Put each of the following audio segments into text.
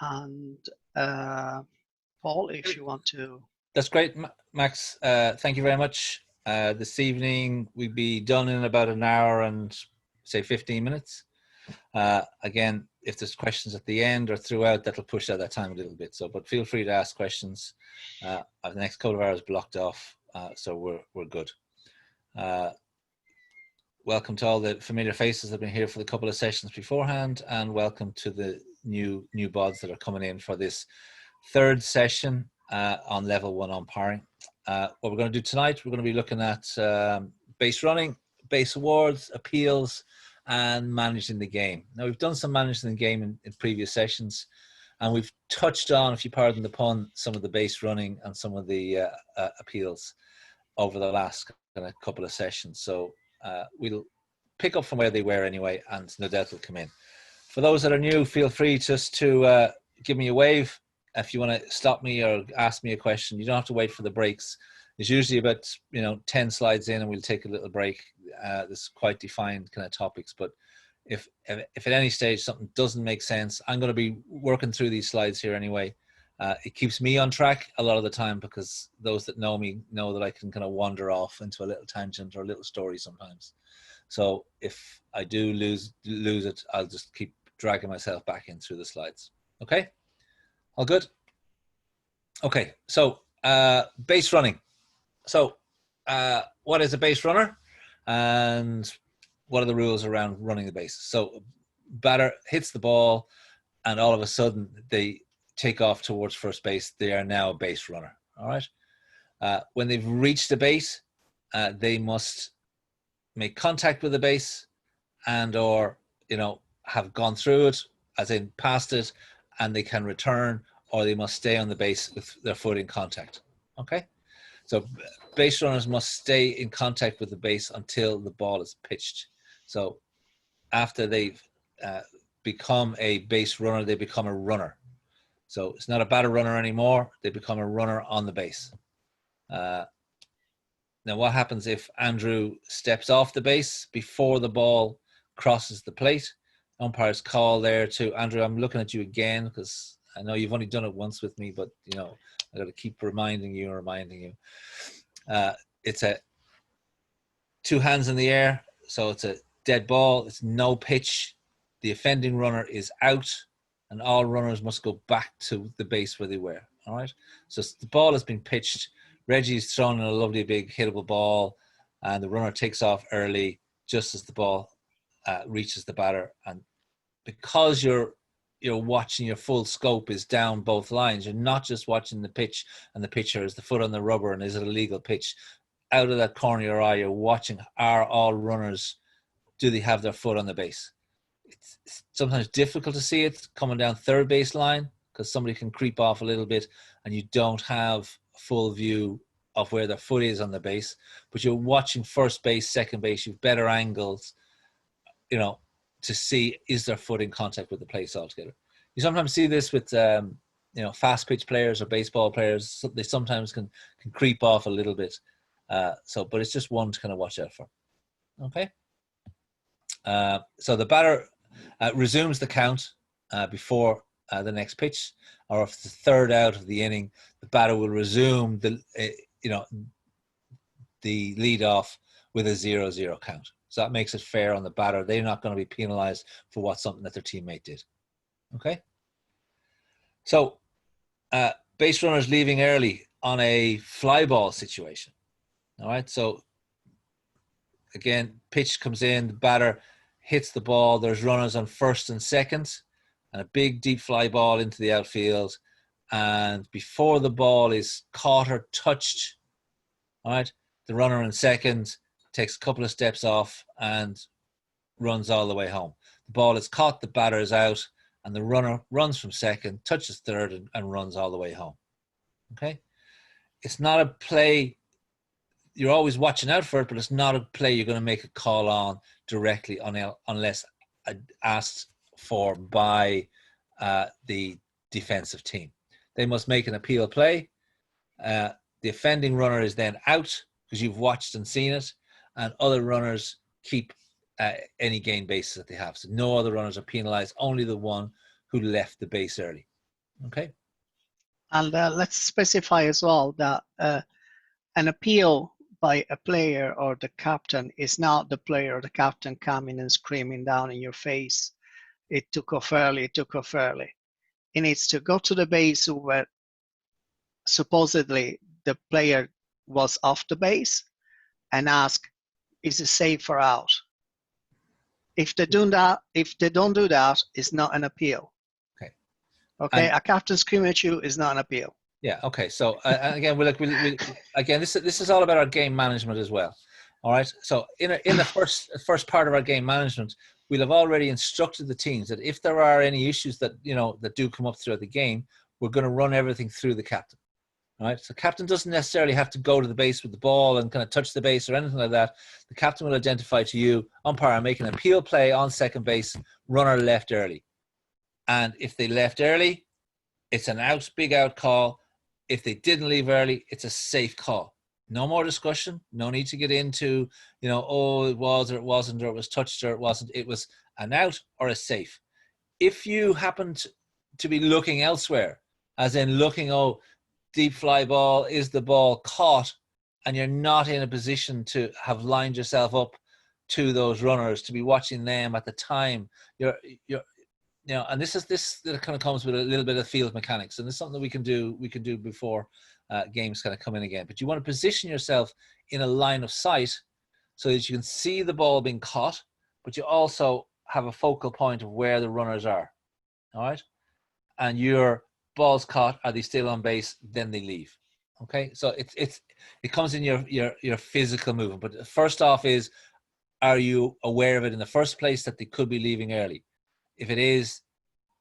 And Paul, if you want to. That's great, Max. Thank you very much. This evening we'll be done in about an hour and say 15 minutes. Again, if there's questions at the end or throughout, that'll push out that time a little bit. So, but feel free to ask questions. The next couple of hours blocked off, so we're good. Welcome to all the familiar faces that have been here for the couple of sessions beforehand, and welcome to the new bods that are coming in for this third session on level 1 umpiring. What we're going to do tonight, we're going to be looking at base running, base awards, appeals, and managing the game. Now, we've done some managing the game in previous sessions, and we've touched on, if you pardon the pun, some of the base running and some of the appeals over the last couple of sessions. So we'll pick up from where they were anyway, and no doubt they'll come in. For those that are new, feel free just to give me a wave if you want to stop me or ask me a question. You don't have to wait for the breaks. It's usually about 10 slides in, and we'll take a little break. There's quite defined kind of topics, but if at any stage something doesn't make sense, I'm going to be working through these slides here anyway. It keeps me on track a lot of the time, because those that know me know that I can kind of wander off into a little tangent or a little story sometimes. So if I do lose it, I'll just keep dragging myself back in through the slides. Okay? All good? Okay, so base running. So what is a base runner, and what are the rules around running the base? So batter hits the ball, and all of a sudden they take off towards first base. They are now a base runner. All right. When they've reached the base, they must make contact with the base, and or have gone through it, as in past it, and they can return, or they must stay on the base with their foot in contact. Okay. So base runners must stay in contact with the base until the ball is pitched. So after they've become a base runner, they become a runner. So it's not a batter runner anymore. They become a runner on the base. Now, what happens if Andrew steps off the base before the ball crosses the plate? Umpires call there to Andrew. I'm looking at you again, because I know you've only done it once with me, but I got to keep reminding you. It's a 2 hands in the air, so it's a dead ball. It's no pitch. The offending runner is out, and all runners must go back to the base where they were. All right. So the ball has been pitched. Reggie's thrown in a lovely big hittable ball, and the runner takes off early just as the ball reaches the batter. And because you're watching, your full scope is down both lines. You're not just watching the pitch and the pitcher. Is the foot on the rubber, and is it a legal pitch? Out of that corner of your eye, you're watching, are all runners, do they have their foot on the base? It's sometimes difficult to see it coming down third base line, because somebody can creep off a little bit and you don't have a full view of where their foot is on the base. But you're watching first base, second base, you've better angles, to see, is their foot in contact with the place altogether. You sometimes see this with fast pitch players or baseball players. They sometimes can creep off a little bit. But it's just one to kind of watch out for. Okay. So the batter resumes the count before the next pitch, or if it's the third out of the inning, the batter will resume the lead off with a 0-0 count. So that makes it fair on the batter. They're not going to be penalized for something that their teammate did. Okay. So base runners leaving early on a fly ball situation. All right. So again, pitch comes in, the batter hits the ball. There's runners on first and second, and a big deep fly ball into the outfield. And before the ball is caught or touched, all right, the runner in second takes a couple of steps off and runs all the way home. The ball is caught, the batter is out, and the runner runs from second, touches third, and runs all the way home. Okay? It's not a play, you're always watching out for it, but it's not a play you're going to make a call on directly unless asked for by the defensive team. They must make an appeal play. The offending runner is then out because you've watched and seen it, and other runners keep any gain bases that they have. So no other runners are penalized, only the one who left the base early. Okay. And let's specify as well that an appeal by a player or the captain is not the player or the captain coming and screaming down in your face, it took off early, it took off early. It needs to go to the base where supposedly the player was off the base and ask, is it safe or out? If they don't do that, it's not an appeal. Okay. Okay, And a captain screaming at you is not an appeal. yeah. Okay. So again, again, this is all about our game management as well. All right. So in the first part of our game management, we'll have already instructed the teams that if there are any issues that that do come up throughout the game, we're going to run everything through the captain. All right. So captain doesn't necessarily have to go to the base with the ball and kind of touch the base or anything like that. The captain will identify to you, umpire, make an appeal play on second base, runner left early. And if they left early, it's an out, big out call. If they didn't leave early, it's a safe call. No more discussion. No need to get into, oh, it was or it wasn't, or it was touched or it wasn't. It was an out or a safe. If you happened to be looking elsewhere, as in looking, deep fly ball, is the ball caught, and you're not in a position to have lined yourself up to those runners, to be watching them at the time, you're and this kind of comes with a little bit of field mechanics, and it's something that we can do before games kind of come in again. But you want to position yourself in a line of sight so that you can see the ball being caught, but you also have a focal point of where the runners are. All right, and your ball's caught. Are they still on base? Then they leave. Okay, so it comes in your physical movement. But first off is, are you aware of it in the first place that they could be leaving early? If it is,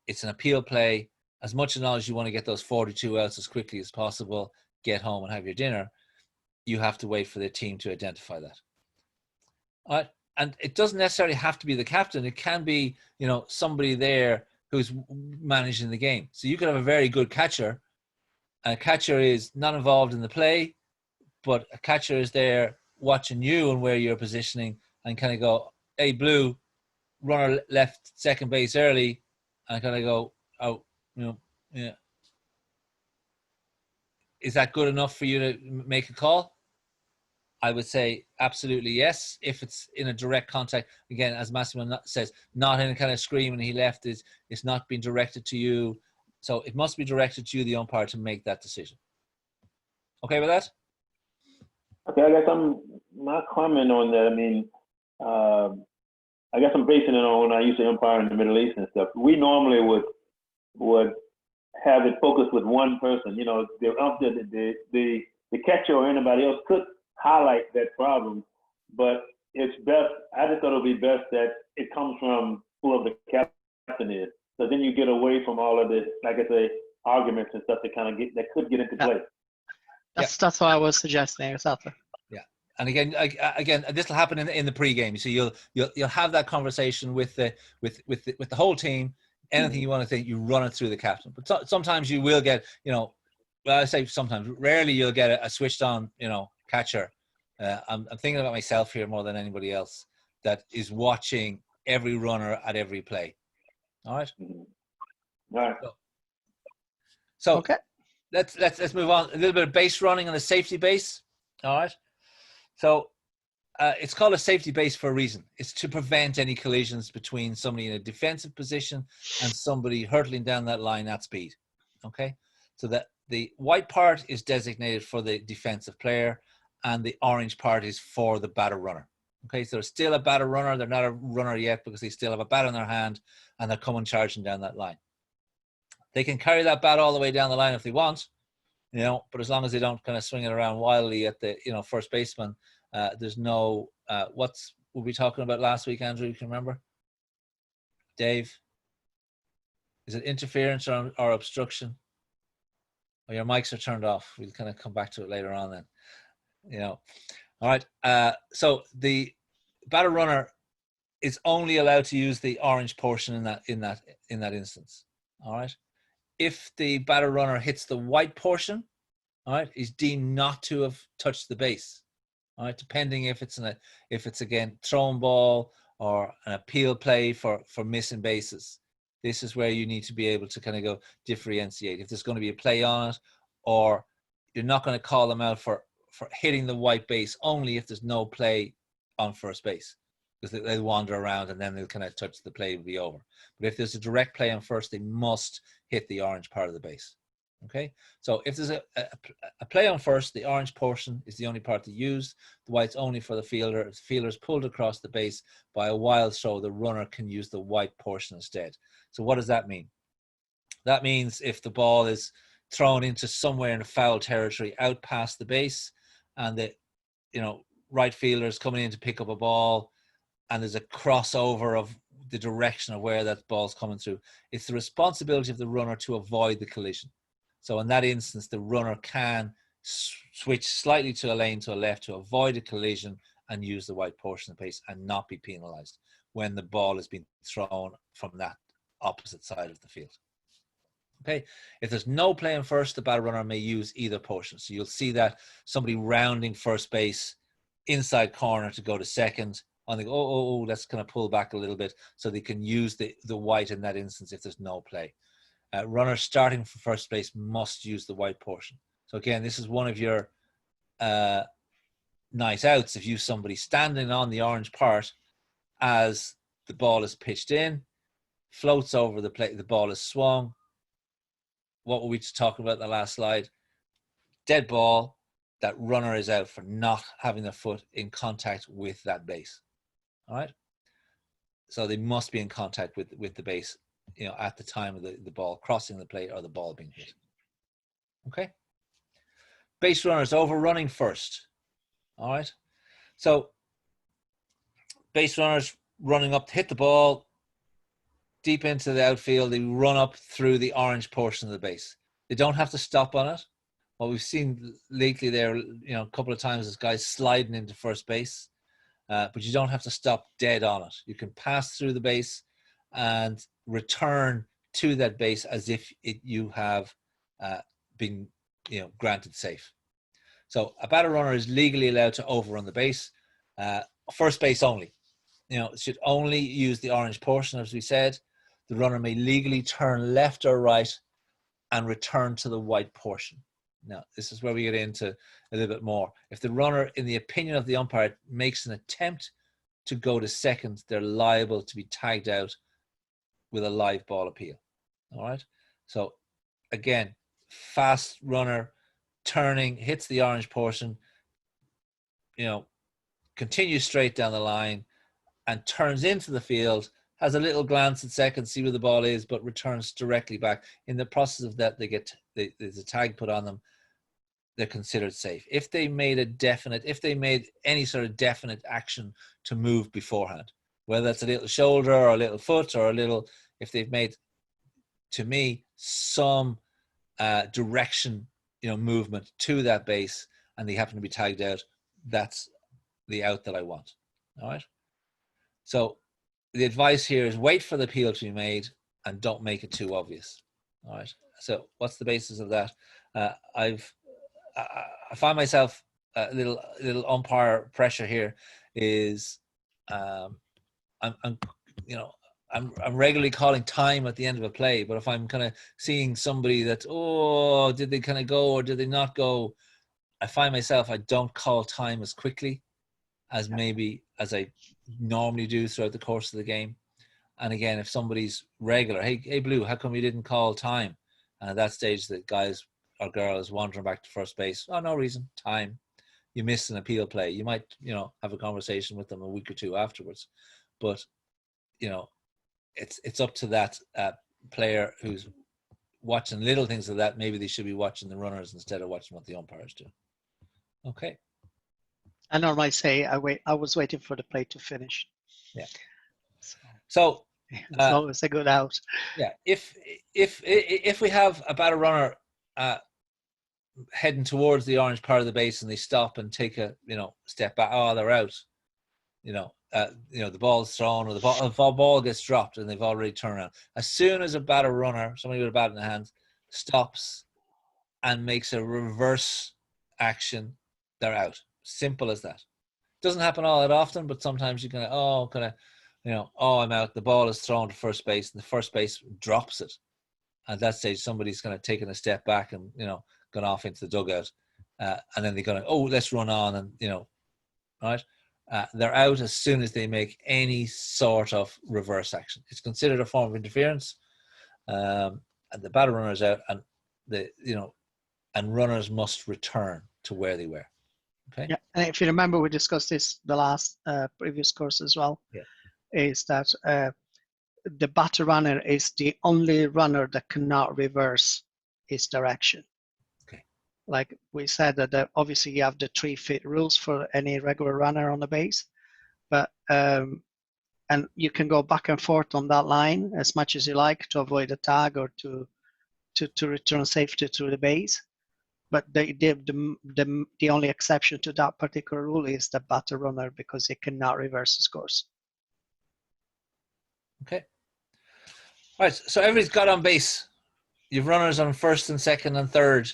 it's an appeal play. As much as you want to get those 42 outs as quickly as possible, get home and have your dinner, you have to wait for the team to identify that. All right? And it doesn't necessarily have to be the captain. It can be, somebody there who's managing the game. So you could have a very good catcher, and a catcher is not involved in the play, but a catcher is there watching you and where you're positioning and kind of go, hey, Blue, runner left second base early, and kind of go, yeah. Is that good enough for you to make a call? I would say absolutely yes. If it's in a direct contact, again, as Massimo says, not in a kind of scream and he left, it's not being directed to you. So it must be directed to you, the umpire, to make that decision. Okay with that? Okay, I guess my comment on that, I mean, I guess I'm basing it on when I used to umpire in the Middle East and stuff. We normally would have it focused with one person. The catcher or anybody else could highlight that problem, but it's best. I just thought it would be best that it comes from whoever the captain is. So then you get away from all of this, like I say, arguments and stuff that could get into play. That's what I was suggesting exactly. Yeah, and again, this will happen in the pregame. So you'll have that conversation with the whole team. Anything you want to think, you run it through the captain. But sometimes you will get, well, I say sometimes, rarely you'll get a switched on, catcher. I'm thinking about myself here more than anybody else that is watching every runner at every play. All right. All right. So okay. Let's move on. A little bit of base running on the safety base. All right. So it's called a safety base for a reason. It's to prevent any collisions between somebody in a defensive position and somebody hurtling down that line at speed. Okay. So that the white part is designated for the defensive player and the orange part is for the batter runner. Okay. So they're still a batter runner. They're not a runner yet because they still have a bat in their hand and they're coming charging down that line. They can carry that bat all the way down the line if they want, but as long as they don't kind of swing it around wildly at the, first baseman, there's no, what were we talking about last week, Andrew? You can remember? Dave? Is it interference or obstruction? Oh, your mics are turned off. We'll kind of come back to it later on then. All right. So the batter runner is only allowed to use the orange portion in that instance. All right. If the batter runner hits the white portion, all right, he's deemed not to have touched the base. All right, depending if it's again thrown ball or an appeal play for missing bases. This is where you need to be able to kind of go differentiate if there's going to be a play on it, or you're not going to call them out for hitting the white base only if there's no play on first base, because they'll wander around and then they'll kind of touch the play will be over. But if there's a direct play on first, they must hit the orange part of the base. Okay, so if there's a play on first, the orange portion is the only part to use. The white's only for the fielder. If the fielder is pulled across the base by a wild throw, the runner can use the white portion instead. So what does that mean? That means if the ball is thrown into somewhere in the foul territory out past the base, and the right fielder is coming in to pick up a ball, and there's a crossover of the direction of where that ball's coming through, it's the responsibility of the runner to avoid the collision. So in that instance, the runner can switch slightly to a lane to a left to avoid a collision and use the white portion of the base and not be penalized when the ball is being thrown from that opposite side of the field. Okay, if there's no play in first, the batter runner may use either portion. So you'll see that somebody rounding first base inside corner to go to second, and they go, let's kind of pull back a little bit, so they can use the white in that instance if there's no play. Runners starting from first base must use the white portion. So again, this is one of your nice outs. If you somebody standing on the orange part as the ball is pitched in, floats over the plate, the ball is swung. What were we just talking about in the last slide? Dead ball, that runner is out for not having their foot in contact with that base. All right? So they must be in contact with the base, at the time of the ball crossing the plate or the ball being hit. Okay? Base runners overrunning first. All right? So base runners running up to hit the ball deep into the outfield, they run up through the orange portion of the base. They don't have to stop on it. What we've seen lately there, a couple of times is guys sliding into first base, but you don't have to stop dead on it. You can pass through the base and return to that base as if you have been, granted safe. So a batter runner is legally allowed to overrun the base, first base only. It should only use the orange portion, as we said. The runner may legally turn left or right and return to the white portion. Now, this is where we get into a little bit more. If the runner, in the opinion of the umpire, makes an attempt to go to second, they're liable to be tagged out with a live ball appeal. All right? So, again, fast runner turning, hits the orange portion, continues straight down the line and turns into the field, has a little glance at second, see where the ball is, but returns directly back. In the process of that, there's a tag put on them. They're considered safe. If they made any sort of definite action to move beforehand, whether that's a little shoulder or a little foot or if they've made, to me, some direction, movement to that base and they happen to be tagged out, that's the out that I want. All right. So the advice here is wait for the appeal to be made and don't make it too obvious. All right. So what's the basis of that? I find myself a little umpire pressure here is I'm regularly calling time at the end of a play, but if I'm kind of seeing somebody that, did they kind of go or did they not go? I find myself, I don't call time as quickly as maybe as I normally do throughout the course of the game. And again, if somebody's regular, hey Blue, how come you didn't call time? And at that stage, the guys or girl is wandering back to first base. Oh, no reason, time. You missed an appeal play. You might, have a conversation with them a week or two afterwards. But, it's up to that player who's watching little things of that. Maybe they should be watching the runners instead of watching what the umpires do. Okay. I normally say I was waiting for the play to finish. Yeah. So it's always a good out. Yeah. If we have a batter runner heading towards the orange part of the base and they stop and take a step back, they're out. The ball's thrown or the ball gets dropped and they've already turned around. As soon as a batter runner, somebody with a bat in the hand, stops and makes a reverse action, they're out. Simple as that. Doesn't happen all that often, but sometimes you kind of you know, oh, I'm out, the ball is thrown to first base, and the first base drops it. At that stage, somebody's kind of taken a step back and, you know, gone off into the dugout. And then they're going, oh, let's run on, and, you know, right? They're out as soon as they make any sort of reverse action. It's considered a form of interference. And the batter runner's out, and and runners must return to where they were. Okay. Yeah, and if you remember, we discussed this the last previous course as well. Yeah. Is that the batter runner is the only runner that cannot reverse his direction. Okay. Like we said, that obviously you have the 3 feet rules for any regular runner on the base, but and you can go back and forth on that line as much as you like to avoid a tag or to return safety to the base. But the only exception to that particular rule is the batter runner, because he cannot reverse his course. Okay. All right. So everybody's got on base. You've runners on first and second and third,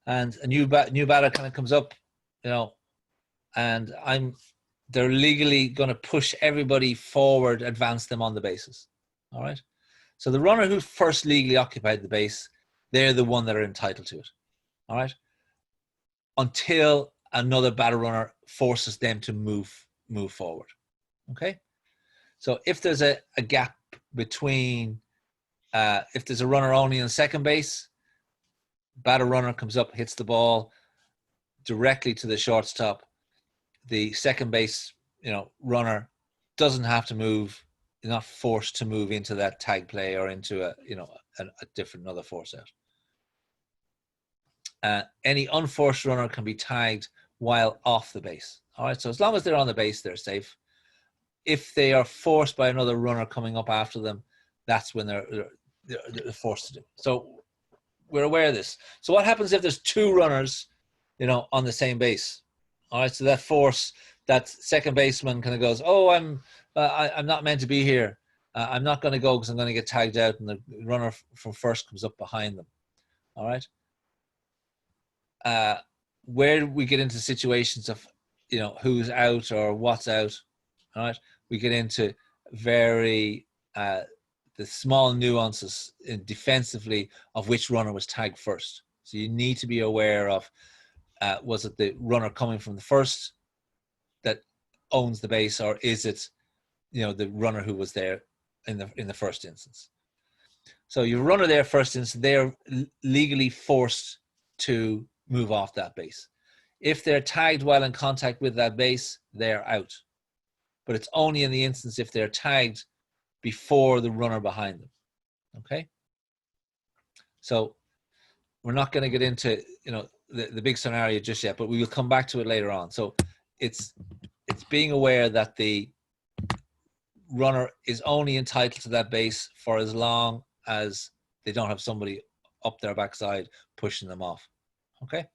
and a new batter kind of comes up, you know, and they're legally going to push everybody forward, advance them on the bases. All right. So the runner who first legally occupied the base, they're the one that are entitled to it. All right. Until another batter runner forces them to move forward. Okay. So if there's a gap between, if there's a runner only on second base, batter runner comes up, hits the ball directly to the shortstop. The second base, you know, runner doesn't have to move. You're not forced to move into that tag play or into a different another force out. Any unforced runner can be tagged while off the base. All right. So as long as they're on the base, they're safe. If they are forced by another runner coming up after them, that's when they're forced to do. So we're aware of this. So what happens if there's 2 runners, you know, on the same base? All right. So that second baseman kind of goes, oh, I'm not meant to be here. I'm not going to go because I'm going to get tagged out, and the runner from first comes up behind them. All right. Where we get into situations of, you know, who's out or what's out. All right. We get into very the small nuances defensively of which runner was tagged first. So you need to be aware of, was it the runner coming from the first that owns the base, or is it, you know, the runner who was there in the first instance? So your runner there first instance, they're legally forced to move off that base. If they're tagged while in contact with that base, they're out. But it's only in the instance if they're tagged before the runner behind them. Okay? So we're not going to get into, you know, the big scenario just yet, but we will come back to it later on. So it's being aware that the runner is only entitled to that base for as long as they don't have somebody up their backside pushing them off. Okay?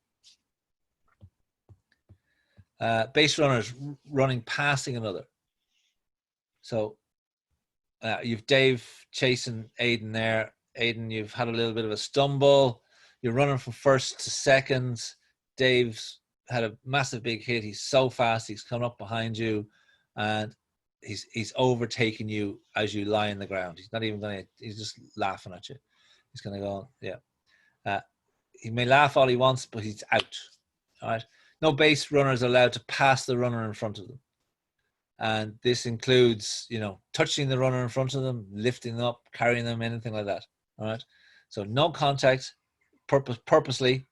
Base runners running passing another. So you've Dave chasing Aidan there. Aidan, you've had a little bit of a stumble. You're running from first to second. Dave's had a massive big hit. He's so fast. He's coming up behind you, and he's overtaking you as you lie in the ground. He's not even going to. He's just laughing at you. He's going to go, yeah. He may laugh all he wants, but he's out. All right. No base runner is allowed to pass the runner in front of them. And this includes, you know, touching the runner in front of them, lifting them up, carrying them, anything like that. All right. So no contact, purposely,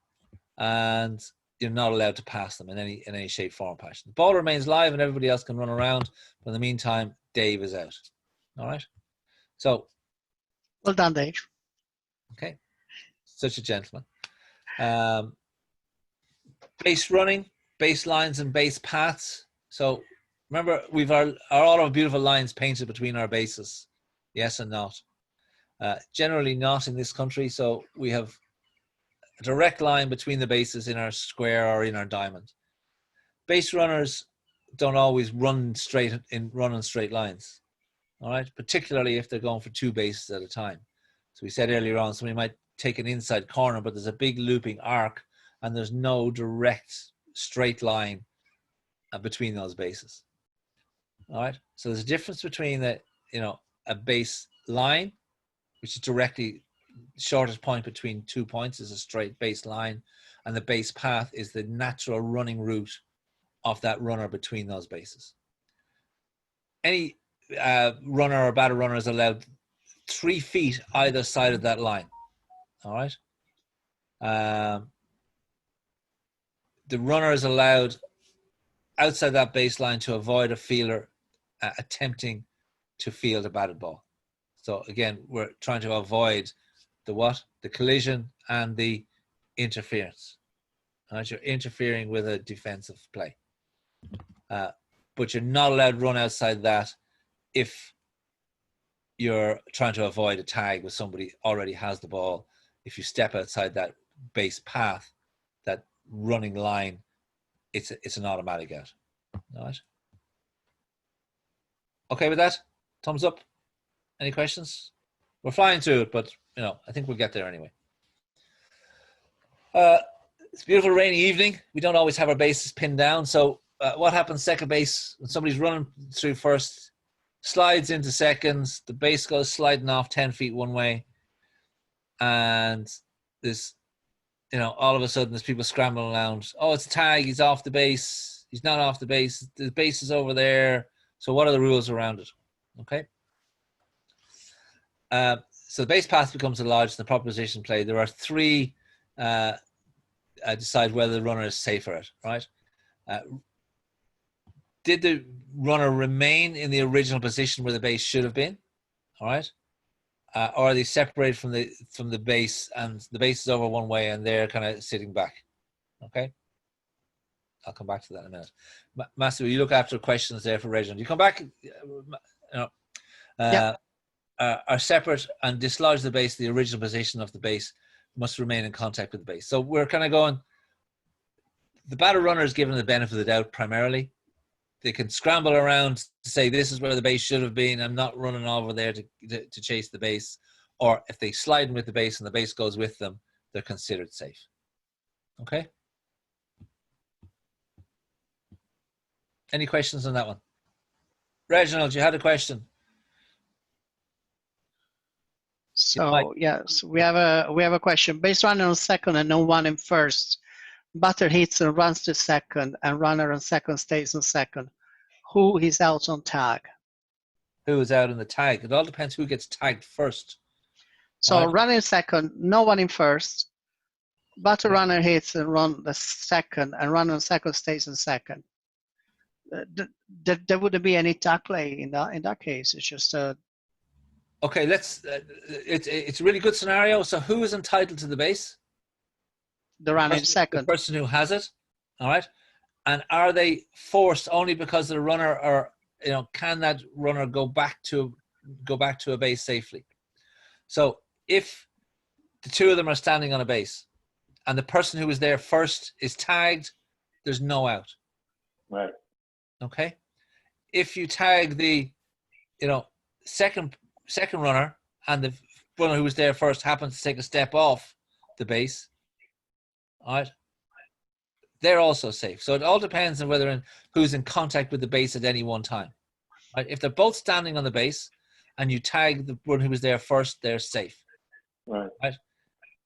and you're not allowed to pass them in any shape, form, or fashion. The ball remains live and everybody else can run around. But in the meantime, Dave is out. All right. So. Well done, Dave. Okay. Such a gentleman. Base running, base lines, and base paths. So remember, we've all our beautiful lines painted between our bases. Yes and not. Generally not in this country. So we have a direct line between the bases in our square or in our diamond. Base runners don't always run straight lines. All right, particularly if they're going for 2 bases at a time. So we said earlier on, somebody might take an inside corner, but there's a big looping arc, and there's no direct straight line between those bases. All right. So there's a difference between a base line, which is directly shortest point between 2 points is a straight base line, and the base path is the natural running route of that runner between those bases. Any runner or batter runner is allowed 3 feet either side of that line. All right. The runner is allowed outside that baseline to avoid a fielder attempting to field a batted ball. So again, we're trying to avoid the collision and the interference. Right? You're interfering with a defensive play. But you're not allowed to run outside that if you're trying to avoid a tag with somebody already has the ball. If you step outside that base path, that running line, it's an automatic out. All right. Okay with that? Thumbs up. Any questions? We're flying through it, but I think we'll get there anyway. It's a beautiful rainy evening. We don't always have our bases pinned down. So what happens second base when somebody's running through first, slides into seconds, the base goes sliding off 10 feet one way, and there's all of a sudden there's people scrambling around. Oh, it's a tag. He's off the base. He's not off the base. The base is over there. So what are the rules around it? Okay. So the base path becomes enlarged in the proper position play. There are 3 decide whether the runner is safe or it, right? Did the runner remain in the original position where the base should have been? All right. Or are they separated from the base, and the base is over one way and they're kind of sitting back? Okay. I'll come back to that in a minute. Matthew, you look after questions there for Reginald. You come back, are separate and dislodge the base. The original position of the base must remain in contact with the base. So we're kind of going, the batter runner is given the benefit of the doubt primarily. They can scramble around to say, this is where the base should have been. I'm not running over there to chase the base. Or if they slide in with the base and the base goes with them, they're considered safe. Okay? Any questions on that one? Reginald, you had a question. So yes, we have a question. Base runner on second and no one in first. Batter hits and runs to second, and runner on second stays on second. Who is out on tag? Who is out on the tag? It all depends who gets tagged first. So right? runner in second, no one in first. Batter runner hits and run the second, and runner on second stays on second. There wouldn't be any tag play in that case. It's just a. Okay, let's. It's a really good scenario. So who is entitled to the base? The runner in second. The person who has it. All right. And are they forced only because the runner, or can that runner go back to a base safely? So if the 2 of them are standing on a base, and the person who was there first is tagged, there's no out. Right. Okay. If you tag the, second runner, and the runner who was there first happens to take a step off the base, all right, they're also safe. So it all depends on who's in contact with the base at any one time. Right? If they're both standing on the base and you tag the one who was there first, they're safe. Right.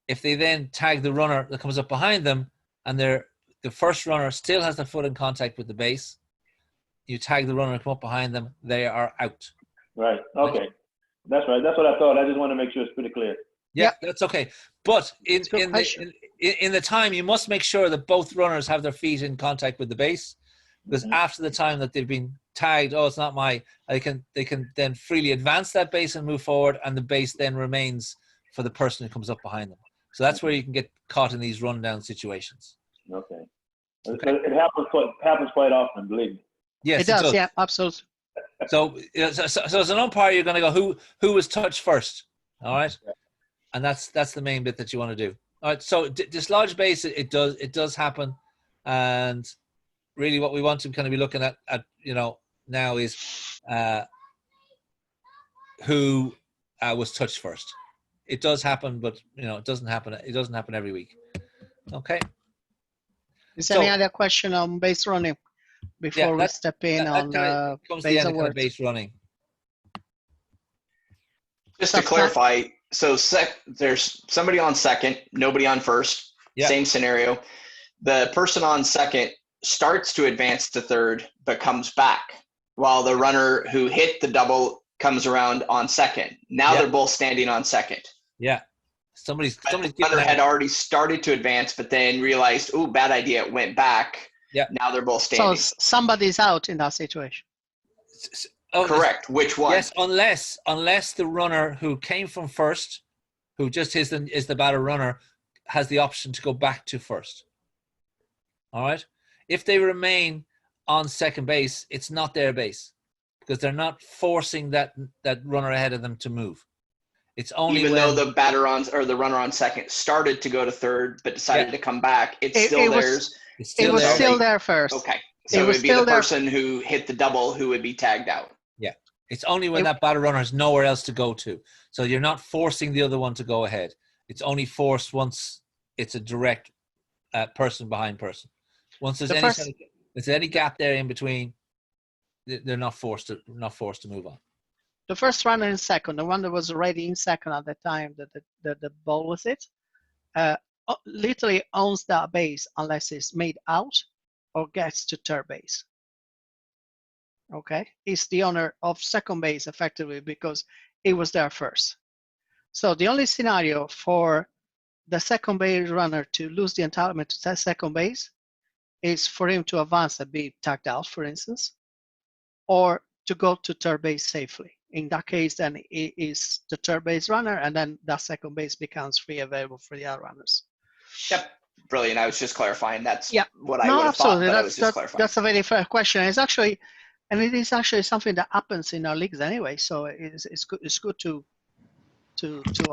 If they then tag the runner that comes up behind them, and the first runner still has their foot in contact with the base, you tag the runner and come up behind them, they are out. Right. Okay. Right? That's right. That's what I thought. I just want to make sure it's pretty clear. Yeah, that's okay. But in the time, you must make sure that both runners have their feet in contact with the base, because after the time that they've been tagged, it's not they can then freely advance that base and move forward, and the base then remains for the person who comes up behind them. So that's where you can get caught in these rundown situations. Okay. It happens quite often, believe me. Yes, it does. Yeah, absolutely. So as an umpire, you're going to go, who was touched first? All right. Yeah. And that's the main bit that you want to do. All right. So dislodge base, it does happen, and really what we want to kind of be looking at now is who was touched first. It does happen, but it doesn't happen. It doesn't happen every week. Okay. Is there any other question on base running? before we step in on comes base the end of awards. base running. Just to clarify, so there's somebody on second, nobody on first. Yeah. Same scenario. The person on second starts to advance to third, but comes back, while the runner who hit the double comes around on second. Now they're both standing on second. Yeah. Somebody's the runner had already started to advance, but then realized, oh, bad idea, it went back. Yeah. Now they're both standing. So somebody's out in that situation. Correct. Which one? Yes, unless the runner who came from first, who just is the batter runner, has the option to go back to first. All right. If they remain on second base, it's not their base because they're not forcing that runner ahead of them to move. It's only even though the batter on or the runner on second started to go to third but decided to come back, it's still theirs. It was still there first. Okay. So it would be the person who hit the double who would be tagged out. Yeah. It's only when that batter runner has nowhere else to go to. So you're not forcing the other one to go ahead. It's only forced once it's a direct person behind person. Once there's any gap there in between, they're not forced to move on. The first runner in second, the one that was already in second at the time that the ball was hit, literally owns that base unless it's made out or gets to third base. Okay, he's the owner of second base effectively because he was there first. So the only scenario for the second base runner to lose the entitlement to second base is for him to advance and be tagged out, for instance, or to go to third base safely. In that case, then it is the third base runner, and then that second base becomes free available for the other runners. Yep, brilliant. I was just clarifying. That's what I would have thought, but I was just clarifying. That's a very fair question. It is actually something that happens in our leagues anyway. So it's good to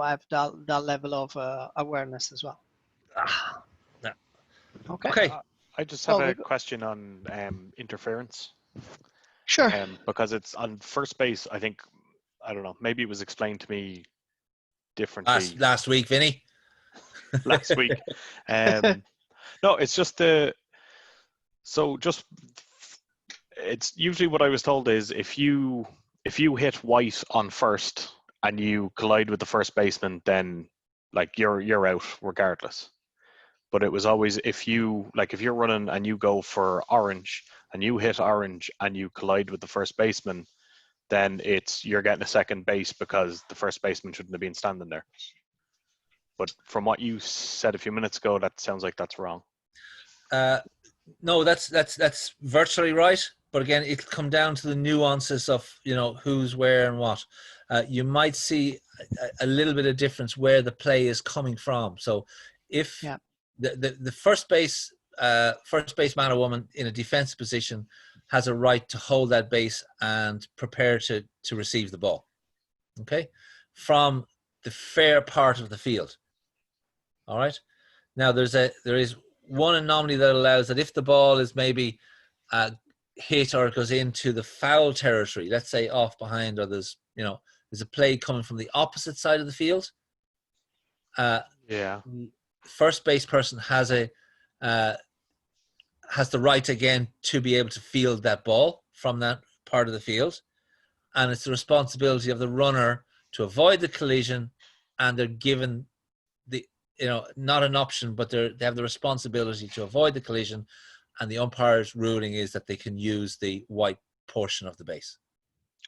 have that level of awareness as well. Yeah. Okay. I just have a question on interference. Sure. Because it's on first base, I think, I don't know, maybe it was explained to me differently. Last week, Vinny? Last week. No, it's just it's usually what I was told is if you hit white on first and you collide with the first baseman, then like you're out regardless. But it was always if you're running and you go for orange and you hit orange and you collide with the first baseman, then you're getting a second base because the first baseman shouldn't have been standing there. But from what you said a few minutes ago, that sounds like that's wrong. No, that's virtually right. But again, it'll come down to the nuances of who's where and what. You might see a little bit of difference where the play is coming from. So if the first baseman or woman in a defensive position has a right to hold that base and prepare to receive the ball. Okay, from the fair part of the field. All right. Now there is one anomaly that allows that if the ball is maybe hit or it goes into the foul territory, let's say off behind, or there's a play coming from the opposite side of the field. First base person has the right again to be able to field that ball from that part of the field, and it's the responsibility of the runner to avoid the collision, and they're given not an option, but they have the responsibility to avoid the collision, and the umpire's ruling is that they can use the white portion of the base.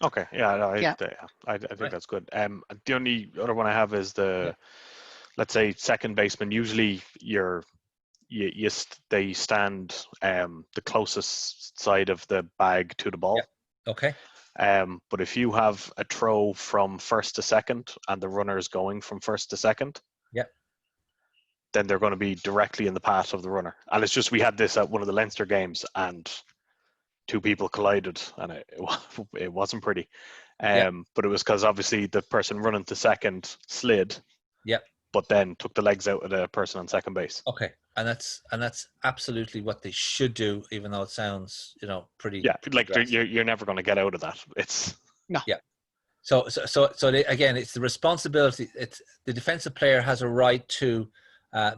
Okay, I think that's good. The only other one I have is let's say second baseman. Usually they stand the closest side of the bag to the ball. Yeah. Okay. But if you have a throw from first to second and the runner is going from first to second, then they're going to be directly in the path of the runner. And it's just we had this at one of the Leinster games and two people collided and it wasn't pretty. But it was because obviously the person running to second slid. Yeah. But then took the legs out of the person on second base. Okay, and that's absolutely what they should do, even though it sounds pretty. Yeah, like you're never going to get out of that. It's no. Yeah. So again, it's the responsibility. It's the defensive player has a right to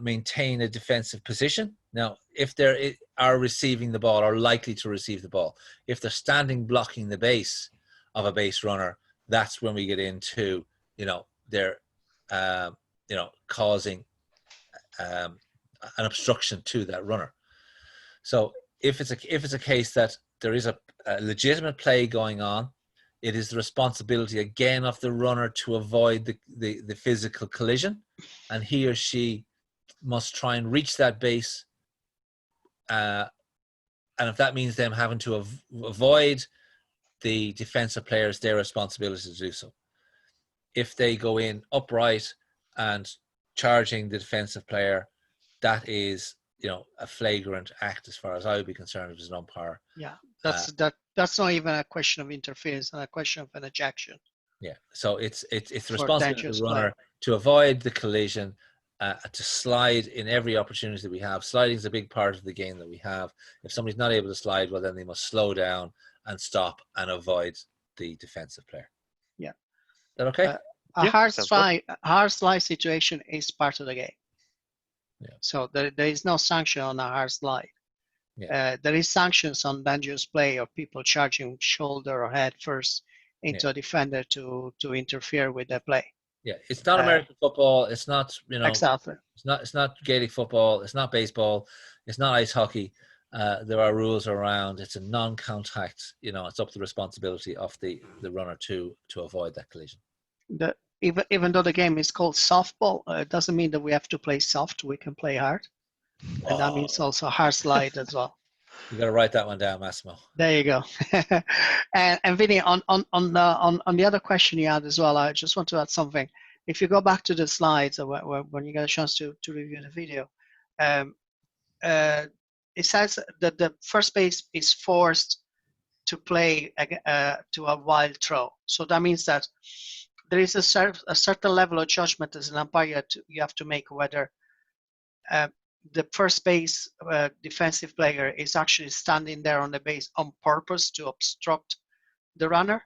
maintain a defensive position. Now, if they are receiving the ball or likely to receive the ball, if they're standing blocking the base of a base runner, that's when we get into, they're, causing an obstruction to that runner. So if it's a case that there is a legitimate play going on, it is the responsibility again of the runner to avoid the physical collision, and he or she must try and reach that base. And if that means them having to avoid the defensive players, their responsibility to do so. If they go in upright and charging the defensive player, that is, a flagrant act as far as I would be concerned as an umpire. Yeah, that's not even a question of interference, and a question of an ejection. Yeah, so it's the For responsibility of dangerous the runner play. to avoid the collision, to slide in every opportunity that we have. Sliding is a big part of the game that we have. If somebody's not able to slide, well, then they must slow down and stop and avoid the defensive player. Yeah. Is that okay? A Yeah, hard slide situation is part of the game. Yeah. So there is no sanction on a hard slide. Yeah. There is sanctions on dangerous play or people charging shoulder or head first into a defender to interfere with their play. Yeah, it's not American football. It's not, Exactly. It's not Gaelic football. It's not baseball. It's not ice hockey. There are rules around. It's a non-contact. It's up to the responsibility of the runner to avoid that collision. Even though the game is called softball, it doesn't mean that we have to play soft. We can play hard, and that means also hard slide as well. You got to write that one down, Massimo. There you go. and Vinny, on the other question you had as well, I just want to add something. If you go back to the slides, when you get a chance to review the video, it says that the first base is forced to play to a wild throw. So that means that there is a certain level of judgment as an umpire you have to make whether the first base defensive player is actually standing there on the base on purpose to obstruct the runner,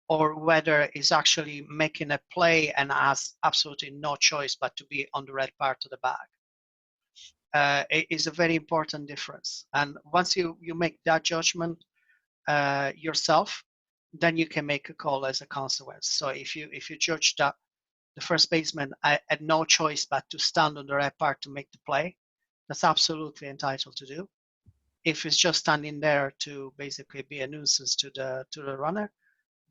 or whether he's actually making a play and has absolutely no choice but to be on the red part of the bag. It is a very important difference. And once you make that judgment yourself, then you can make a call as a consequence. So if you judge that the first baseman had no choice but to stand on the red part to make the play, that's absolutely entitled to do. If it's just standing there to basically be a nuisance to the runner,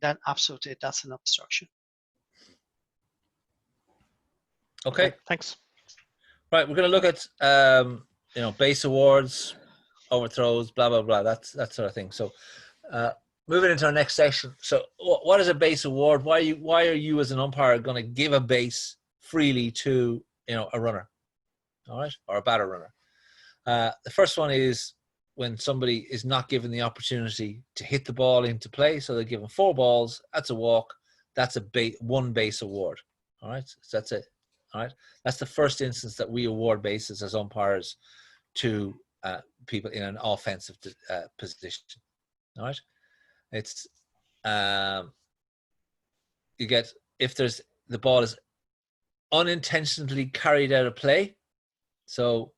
then absolutely that's an obstruction. Okay. Thanks. Right, we're going to look at base awards, overthrows, blah blah blah. That sort of thing. So, moving into our next section. So, what is a base award? Why are you as an umpire going to give a base freely to a runner, all right, or a batter runner? The first one is when somebody is not given the opportunity to hit the ball into play. So they're given 4 balls. That's a walk. That's one base award. All right, so that's it. All right, that's the first instance that we award bases as umpires to people in an offensive position. All right, it's you get if the ball is unintentionally carried out of play. So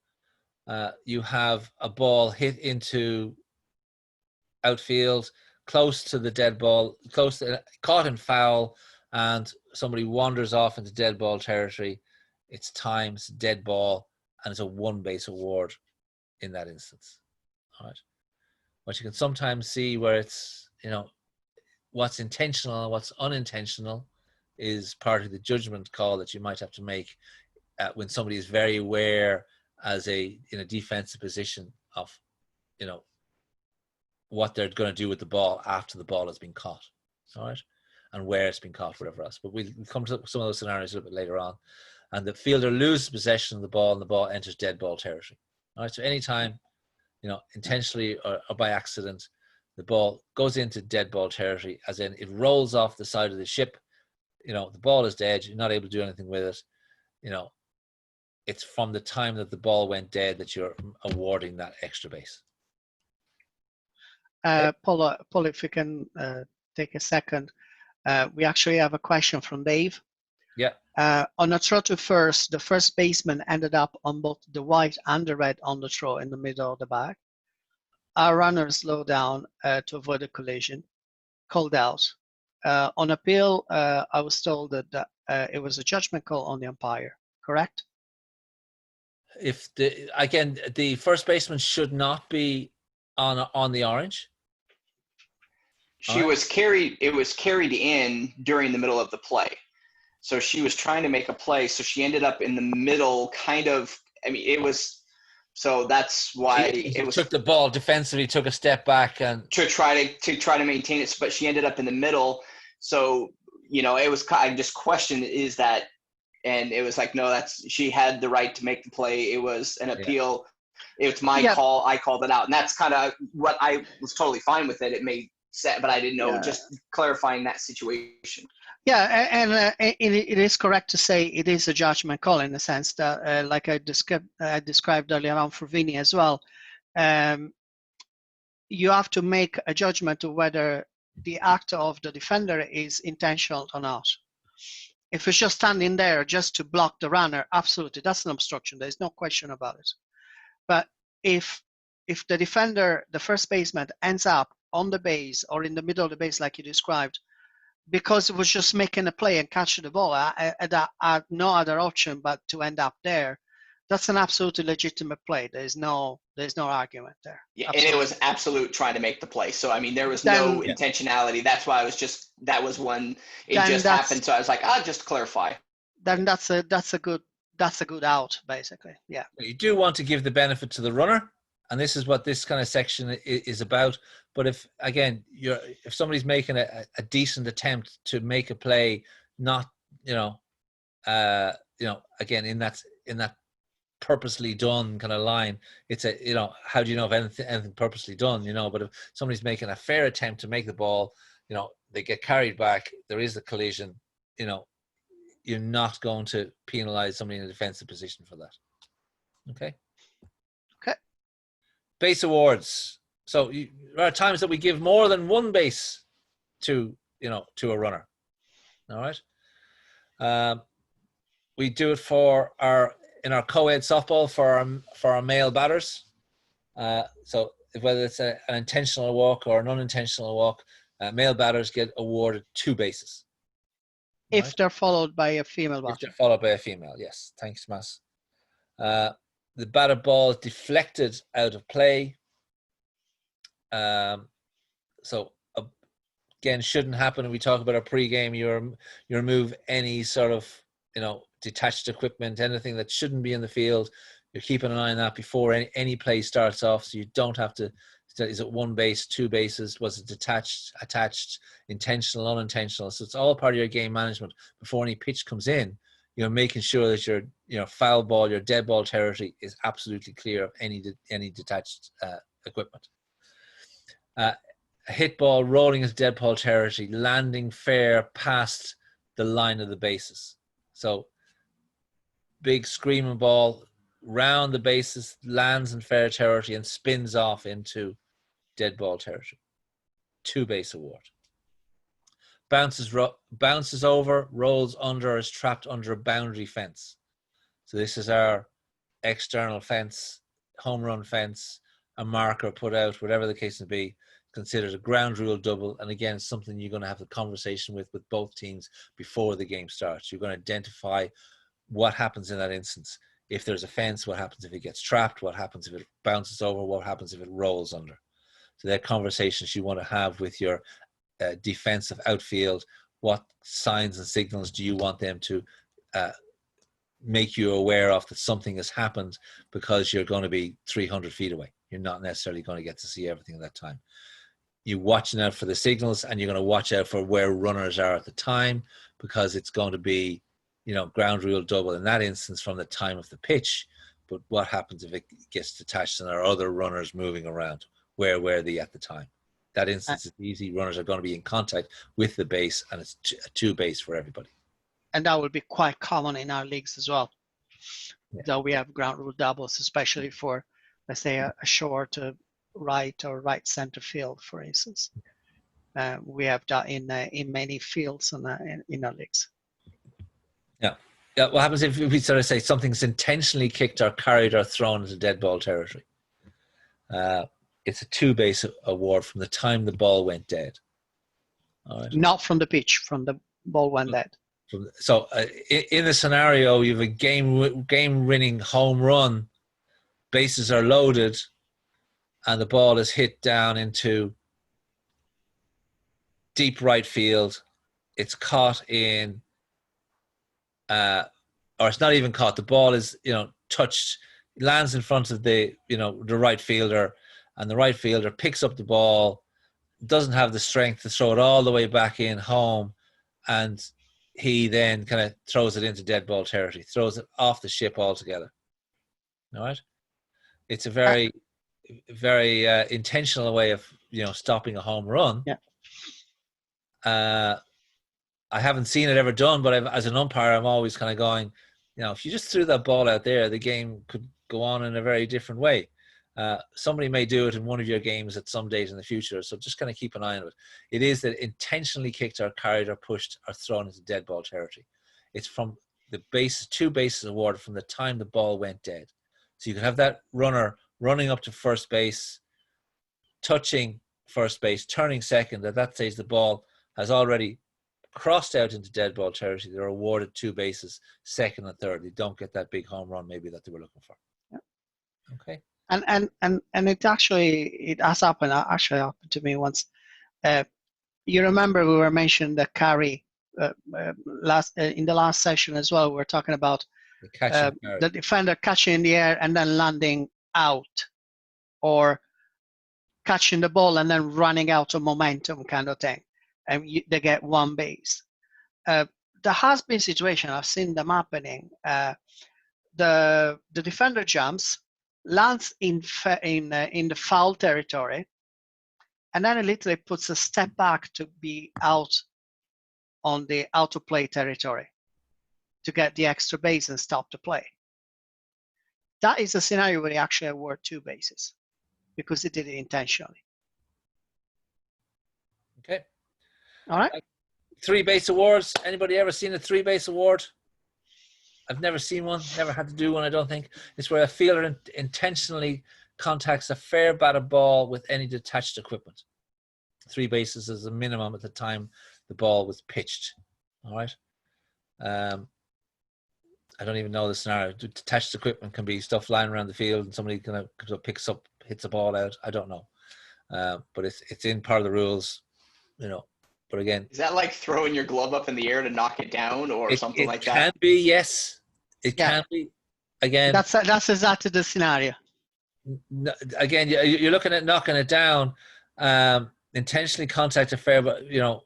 you have a ball hit into outfield, close to the dead ball, caught in foul, and somebody wanders off into dead ball territory. It's time, it's dead ball, and it's a 1 base award in that instance. All right. What you can sometimes see where it's, what's intentional and what's unintentional is part of the judgment call that you might have to make when somebody is very aware in a defensive position of, what they're going to do with the ball after the ball has been caught, all right, and where it's been caught, whatever else. But we'll come to some of those scenarios a little bit later on. And the fielder loses possession of the ball and the ball enters dead ball territory. All right, so anytime, intentionally or by accident, the ball goes into dead ball territory, as in it rolls off the side of the ship, the ball is dead, you're not able to do anything with it, it's from the time that the ball went dead that you're awarding that extra base. Paul, if you can take a second, we actually have a question from Dave. Yeah. On a throw to first, the first baseman ended up on both the white and the red on the throw in the middle of the bag. Our runner slowed down to avoid a collision, called out. On appeal, I was told that it was a judgment call on the umpire, correct? If the first baseman should not be on the orange. She was carried. It was carried in during the middle of the play. So she was trying to make a play. So she ended up in the middle, kind of. I mean, it was. So that's why it was took the ball defensively, took a step back, and to try to maintain it. But she ended up in the middle. So it was. I just questioned, is that, and it was like, no, she had the right to make the play. It was an appeal. Yeah. It's my call. I called it out, and that's kind of what I was totally fine with it. It made sense, but I didn't know. Just clarifying that situation. Yeah, and it is correct to say it is a judgment call in the sense that, like I described earlier on for Vinny as well, you have to make a judgment of whether the act of the defender is intentional or not. If it's just standing there just to block the runner, absolutely, that's an obstruction. There's no question about it. But if the defender, the first baseman, ends up on the base or in the middle of the base like you described, because it was just making a play and catching the ball, I had no other option but to end up there. That's an absolutely legitimate play. There's no argument there. Yeah, absolutely. And it was absolute trying to make the play. So I mean, there was no intentionality. That's why I was just it just happened. So I was like, just to clarify. Then that's a good out, basically. Yeah. You do want to give the benefit to the runner, and this is what this kind of section is about. But if somebody's making a decent attempt to make a play, not again in that purposely done kind of line, it's how do you know if anything purposely done? But if somebody's making a fair attempt to make the ball, they get carried back, there is a collision, you're not going to penalize somebody in a defensive position for that. Okay. Base awards. So there are times that we give more than one base to a runner. All right. We do it in our co-ed softball for our male batters. So whether it's an intentional walk or an unintentional walk, male batters get awarded 2 bases. If right? They're followed by a female batter. If they're followed by a female, yes. Thanks, Mas. The batted ball is deflected out of play. So again, shouldn't happen. When we talk about our pre-game, you remove any sort of detached equipment, anything that shouldn't be in the field. You're keeping an eye on that before any play starts off, so you don't have to. Is it 1 base, 2 bases? Was it detached, attached, intentional, unintentional? So it's all part of your game management. Before any pitch comes in, you're making sure that your foul ball, your dead ball territory is absolutely clear of any detached equipment. A hit ball rolling into dead ball territory, landing fair past the line of the bases. So big screaming ball round the bases, lands in fair territory and spins off into dead ball territory. 2 base award. Bounces over, rolls under, is trapped under a boundary fence. So this is our external fence, home run fence, a marker put out, whatever the case may be, considered a ground rule double. And again, something you're going to have a conversation with both teams before the game starts. You're going to identify what happens in that instance. If there's a fence, what happens if it gets trapped? What happens if it bounces over? What happens if it rolls under? So they're conversations you want to have with your defensive outfield. What signs and signals do you want them to make you aware of that something has happened, because you're going to be 300 feet away. You're not necessarily going to get to see everything at that time. You're watching out for the signals, and you're going to watch out for where runners are at the time, because it's going to be, ground rule double in that instance from the time of the pitch. But what happens if it gets detached and there are other runners moving around? Where were they at the time? That instance is easy. Runners are going to be in contact with the base, and it's a 2 base for everybody. And that will be quite common in our leagues as well. Yeah. So we have ground rule doubles, especially for, let's say, a short to right or right center field, for instance. We have that in many fields in our leagues. Yeah. Yeah. What happens if we sort of say something's intentionally kicked or carried or thrown into dead ball territory? It's a 2-base award from the time the ball went dead. All right. Not from the pitch, from the ball went dead. So in a scenario, you have a game-winning home run, bases are loaded, and the ball is hit down into deep right field. It's caught in, or it's not even caught. The ball is, touched, lands in front of the right fielder, and the right fielder picks up the ball, doesn't have the strength to throw it all the way back in home, and he then kind of throws it into dead ball territory, throws it off the ship altogether. All right? It's a very, very intentional way of, stopping a home run. Yeah. I haven't seen it ever done, but as an umpire, I'm always kind of going, if you just threw that ball out there, the game could go on in a very different way. Somebody may do it in one of your games at some date in the future, so just kind of keep an eye on it. It is that intentionally kicked or carried or pushed or thrown into dead ball territory. It's from the 2 bases awarded from the time the ball went dead. So you could have that runner running up to first base, touching first base, turning second. At that stage, the ball has already crossed out into dead ball territory. They're awarded 2 bases, second and third. They don't get that big home run maybe that they were looking for. Yeah. Okay. And it has happened. Actually happened to me once. You remember we were mentioning the carry in the last session as well. We were talking about the defender catching in the air and then landing out, or catching the ball and then running out of momentum kind of thing, and they get 1 base. There has been situation, I've seen them happening. The defender jumps, lands in the foul territory, and then it literally puts a step back to be out on the out of play territory to get the extra base and stop the play. That is a scenario where they actually award 2 bases because they did it intentionally. Okay. All right. 3-base awards. Anybody ever seen a 3-base award? I've never seen one. Never had to do one, I don't think. It's where a fielder intentionally contacts a fair batted ball with any detached equipment. 3 bases is the minimum at the time the ball was pitched. All right. I don't even know the scenario. Detached equipment can be stuff lying around the field and somebody kind of comes up, picks up, hits a ball out. I don't know. But it's in part of the rules, But again, is that like throwing your glove up in the air to knock it down or something like that? It can be, yes. It can be. Again, that's exactly the scenario. Again, you're looking at knocking it down. Intentionally contact a fair, but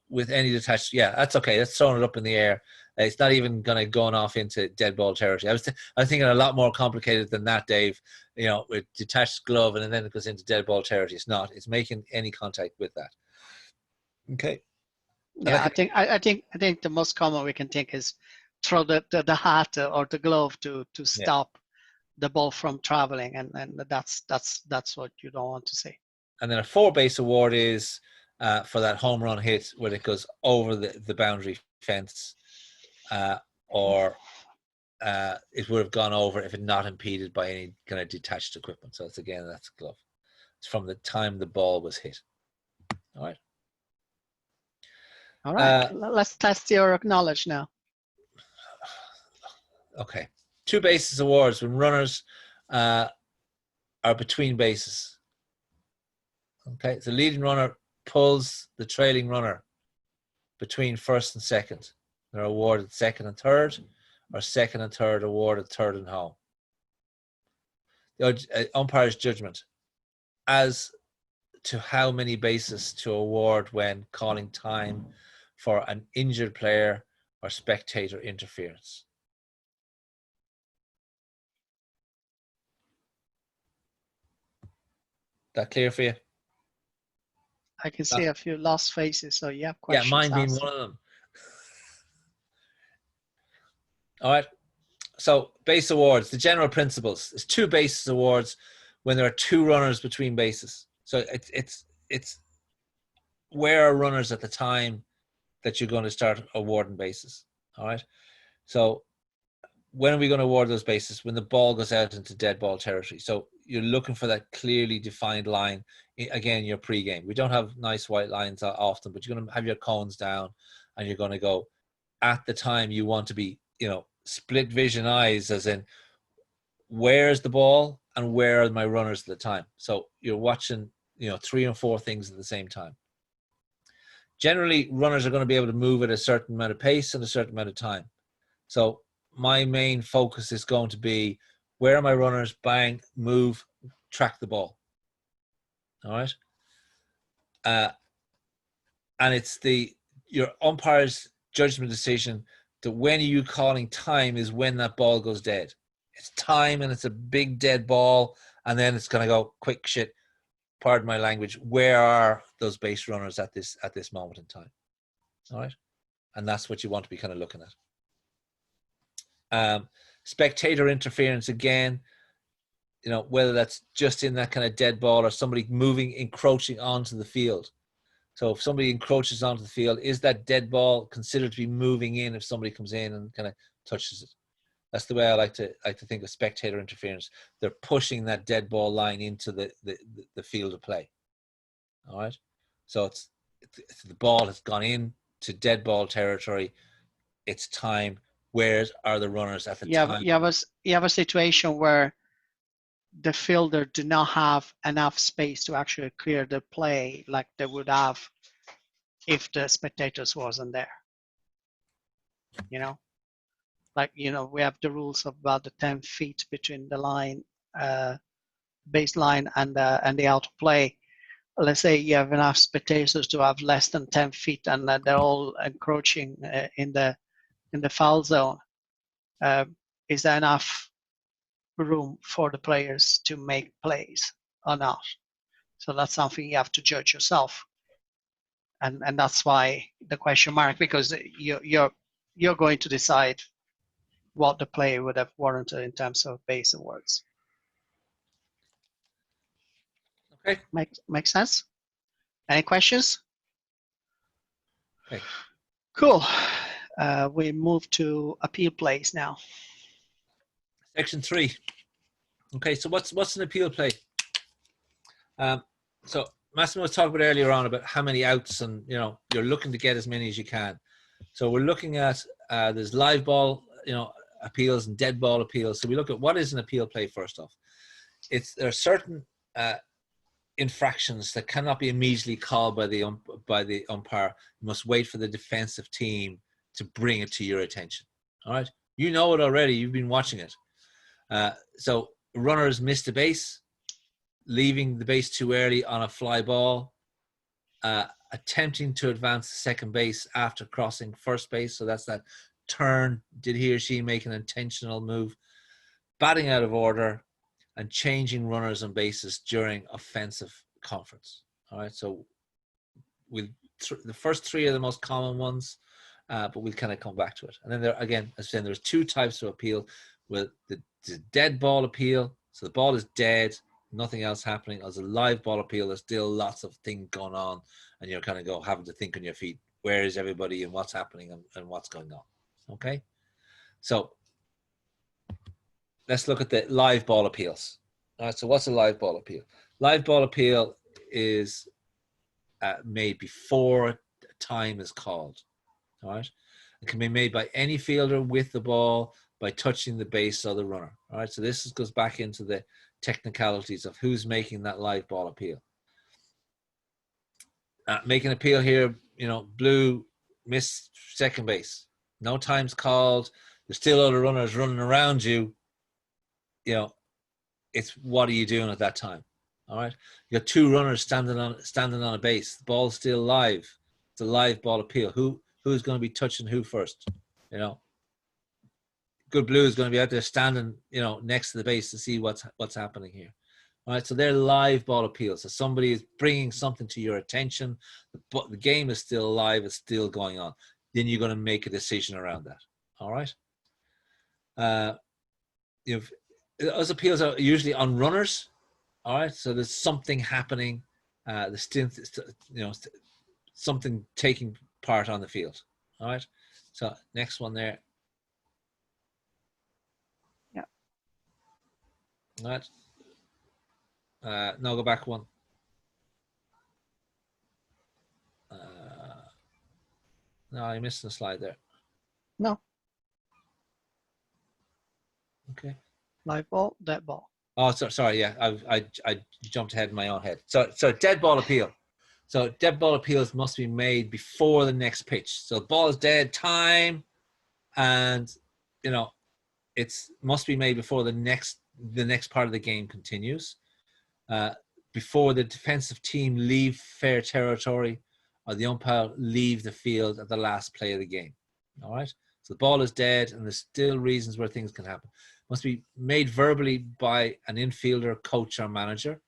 with any detached. Yeah, that's okay. That's throwing it up in the air. It's not even going to go off into dead ball territory. I was thinking a lot more complicated than that, Dave. With detached glove and then it goes into dead ball territory. It's not. It's making any contact with that. Okay. Yeah, I think the most common we can think is throw the hat or the glove to stop the ball from traveling, and that's what you don't want to see. And then a 4-base award is for that home run hit where it goes over the boundary fence, or it would have gone over if it not impeded by any kind of detached equipment. So that's glove. It's from the time the ball was hit. All right. All right. Let's test your knowledge now. Okay. 2 bases awards when runners are between bases. Okay. The leading runner pulls the trailing runner between first and second. They're awarded second and third, or second and third awarded third and home. The umpire's judgment as to how many bases to award when calling time for an injured player or spectator interference. That clear for you? I can see a few lost faces, so you have questions. Yeah, mine being one of them. All right. So base awards, the general principles. There's 2 bases awards when there are 2 runners between bases. So it's where are runners at the time that you're going to start awarding bases. All right. So when are we going to award those bases? When the ball goes out into dead ball territory. So you're looking for that clearly defined line. Again, your pre-game. We don't have nice white lines often, but you're going to have your cones down, and you're going to go at the time you want to be, split vision eyes, as in where's the ball and where are my runners at the time. So you're watching, 3 or 4 things at the same time. Generally, runners are going to be able to move at a certain amount of pace and a certain amount of time. So my main focus is going to be, where are my runners? Bang, move, track the ball. All right. And it's your umpire's judgment decision that when are you calling time is when that ball goes dead. It's time, and it's a big dead ball, and then it's going to go quick shit. Pardon my language. Where are those base runners at this moment in time? All right. And that's what you want to be kind of looking at. Spectator interference, again, whether that's just in that kind of dead ball or somebody encroaching onto the field. So if somebody encroaches onto the field, is that dead ball considered to be moving in if somebody comes in and kind of touches it? That's the way I like to think of spectator interference. They're pushing that dead ball line into the field of play. All right. So it's the ball has gone into dead ball territory. It's time. Where are the runners at the time? You have a situation where the fielder do not have enough space to actually clear the play like they would have if the spectators wasn't there. We have the rules of about the 10 feet between the line, baseline and the out of play. Let's say you have enough spectators to have less than 10 feet, and they're all encroaching in the foul zone. Is there enough room for the players to make plays or not? So that's something you have to judge yourself, and that's why the question mark, because you're going to decide what the play would have warranted in terms of base awards. Okay. Makes sense? Any questions? Okay. Cool. We move to appeal plays now. Section 3. Okay, so what's an appeal play? So Massimo was talking about earlier on about how many outs, and you're looking to get as many as you can. So we're looking at there's live ball, appeals and dead ball appeals. So we look at what is an appeal play first off. There are certain infractions that cannot be immediately called by the umpire. You must wait for the defensive team to bring it to your attention. All right, you know it already. You've been watching it. So runners missed a base, leaving the base too early on a fly ball, attempting to advance second base after crossing first base. So that's that turn. Did he or she make an intentional move? Batting out of order, and changing runners and bases during offensive conference. All right. So the first 3 are the most common ones, but we'll kind of come back to it. And then as I said, there's 2 types of appeal. With the dead ball appeal, so the ball is dead, nothing else happening. As a live ball appeal, there's still lots of things going on, and you're kind of having to think on your feet, where is everybody and what's happening and what's going on. Okay, so let's look at the live ball appeals. All right, so what's a live ball appeal? Live ball appeal is made before time is called. All right, it can be made by any fielder with the ball, by touching the base of the runner. All right, so this goes back into the technicalities of who's making that live ball appeal. Making appeal here, blue missed second base. No time's called. There's still other runners running around you. It's what are you doing at that time? All right, you got 2 runners standing on a base. The ball's still live. It's a live ball appeal. Who's going to be touching who first? Good blue is going to be out there standing, next to the base to see what's happening here. All right, so they're live ball appeals. So somebody is bringing something to your attention, but the game is still alive. It's still going on. Then you're going to make a decision around that. All right. Those appeals are usually on runners. All right, so there's something happening. Something taking part on the field. All right. So next one there. All right. No, go back one. No, I missed the slide there. No. Okay. Live ball, dead ball. Oh, sorry. Yeah, I jumped ahead in my own head. So dead ball appeal. So dead ball appeals must be made before the next pitch. So the ball is dead, time, and it's must be made before the next part of the game continues. Before the defensive team leave fair territory, or the umpire leave the field at the last play of the game. All right. So the ball is dead, and there's still reasons where things can happen. Must be made verbally by an infielder, coach, or manager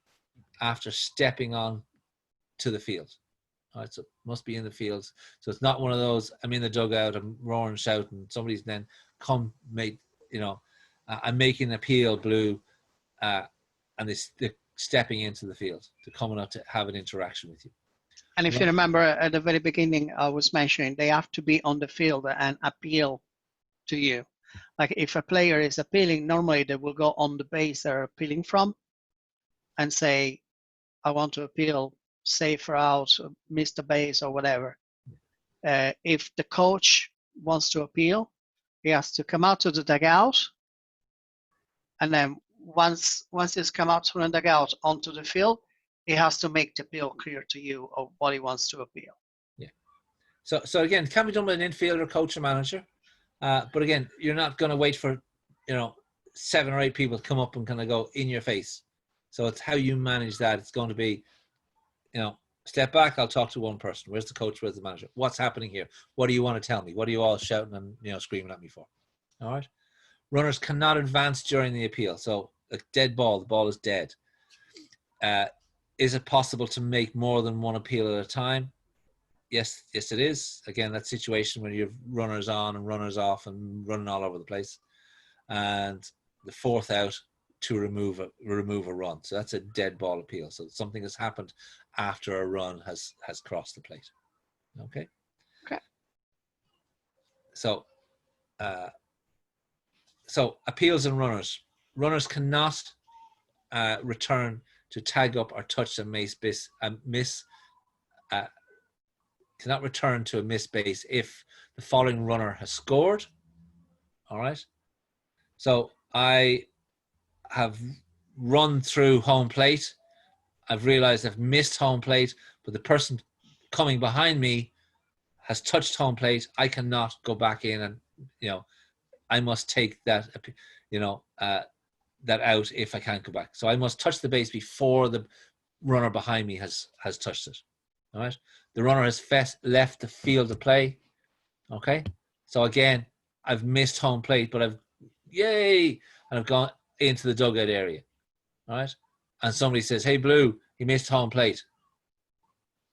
after stepping on to the field. All right, so it must be in the field. So it's not one of those, I'm in the dugout, I'm roaring, shouting, somebody's then come, I'm making an appeal, Blue, and they're stepping into the field. They're coming up to have an interaction with you. And if you remember at the very beginning, I was mentioning they have to be on the field and appeal to you. Like if a player is appealing, normally they will go on the base they're appealing from and say, I want to appeal, safer out, miss the base or whatever. If the coach wants to appeal, he has to come out to the dugout. And then once he's come out from the dugout onto the field, he has to make the appeal clear to you of what he wants to appeal. Yeah. So again, it can be done by an infielder, coach, or manager. But again, you're not going to wait for, 7 or 8 people to come up and kind of go in your face. So it's how you manage that. It's going to be, step back. I'll talk to one person. Where's the coach? Where's the manager? What's happening here? What do you want to tell me? What are you all shouting and, screaming at me for? All right. Runners cannot advance during the appeal. So a dead ball, the ball is dead. Is it possible to make more than one appeal at a time? Yes, it is. Again, that situation where you have runners on and runners off and running all over the place. And the fourth out to remove a run. So that's a dead ball appeal. So something has happened after a run has crossed the plate. Okay. So appeals and runners. Runners cannot return to tag up or touch cannot return to a missed base if the following runner has scored. All right. So I have run through home plate. I've realized I've missed home plate, but the person coming behind me has touched home plate. I cannot go back in and, I must take that, that out if I can't go back. So I must touch the base before the runner behind me has touched it. All right. The runner has left the field of play. Okay. So again, I've missed home plate, but and I've gone into the dugout area. All right. And somebody says, hey, Blue, he missed home plate.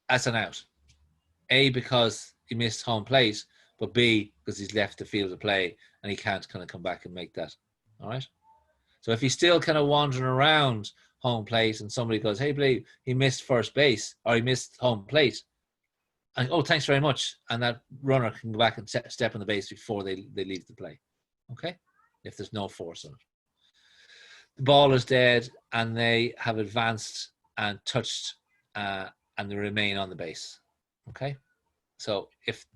That's an out. A, because he missed home plate, but B, because he's left the field of play and he can't kind of come back and make that. All right. So if he's still kind of wandering around home plate and somebody goes, hey, Blue, he missed first base or he missed home plate. And, oh, thanks very much. And that runner can go back and step on the base before they leave the play. Okay. If there's no force on it. The ball is dead and they have advanced and touched and they remain on the base. Okay. So if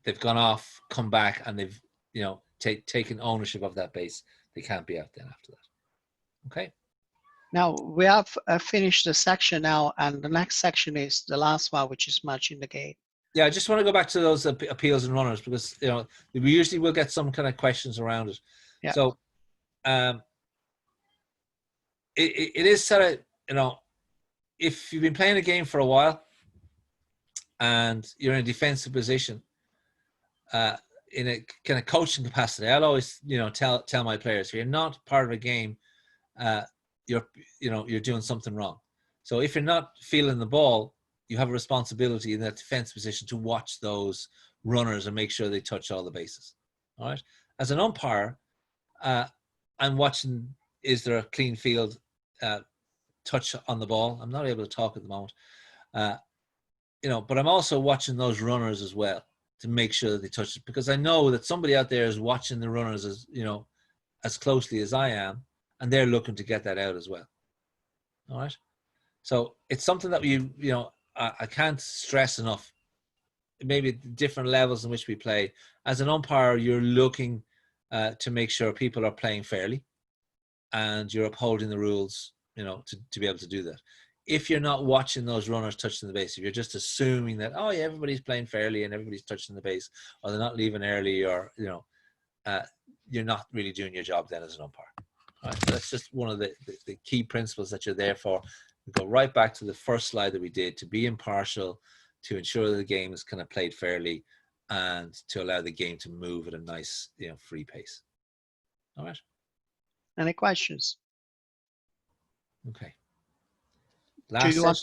they've gone off, come back and they've, taken ownership of that base, they can't be out then after that. Okay. Now we have finished the section now, and the next section is the last one, which is matching the game. Yeah, I just want to go back to those appeals and runners because, we usually will get some kind of questions around it. Yeah. So it is sort of, if you've been playing a game for a while and you're in a defensive position, in a kind of coaching capacity, I'll always, tell my players, if you're not part of a game, you're doing something wrong. So if you're not feeling the ball, you have a responsibility in that defense position to watch those runners and make sure they touch all the bases. All right. As an umpire, I'm watching, is there a clean field touch on the ball? I'm not able to talk at the moment. But I'm also watching those runners as well to make sure that they touch it, because I know that somebody out there is watching the runners as closely as I am, and they're looking to get that out as well. All right. So it's something that I can't stress enough. Maybe different levels in which we play. As an umpire, you're looking to make sure people are playing fairly, and you're upholding the rules, to be able to do that. If you're not watching those runners touching the base, if you're just assuming that, oh yeah, everybody's playing fairly and everybody's touching the base, or they're not leaving early, or you're not really doing your job then as an umpire. All right, so that's just one of the key principles that you're there for. We go right back to the first slide that we did, to be impartial, to ensure that the game is kind of played fairly, and to allow the game to move at a nice, free pace. All right. Any questions? Okay. Do Last you want?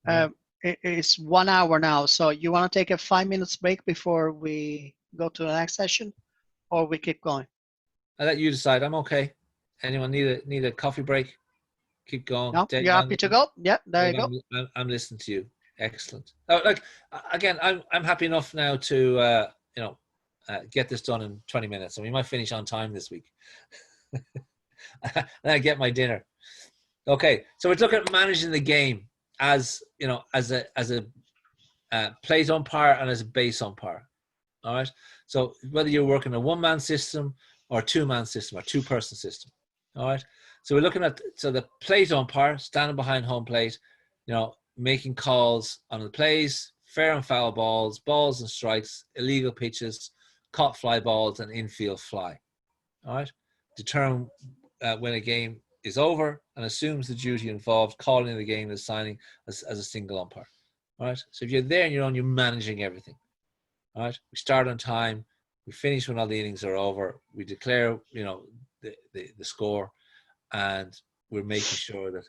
session. It's 1 hour now, so you want to take a 5 minutes break before we go to the next session, or we keep going? I'll let you decide. I'm okay. Anyone need a coffee break? Keep going. No, you're happy to go? Yeah, there you go. I'm listening to you. Excellent. Again, I'm happy enough now to get this done in 20 minutes, and we might finish on time this week. And I get my dinner. Okay, so we're looking at managing the game as a plate umpire and as a base umpire. All right. So whether you're working a one-man system or a two-man system or two-person system. All right. So we're looking at the plate umpire standing behind home plate, making calls on the plays, fair and foul balls and strikes, illegal pitches, caught fly balls, and infield fly. All right. Determine when a game is over, and assumes the duty involved calling the game as signing as a single umpire. All right. So if you're there and you're managing everything. All right. We start on time. We finish when all the innings are over. We declare, the score, and we're making sure that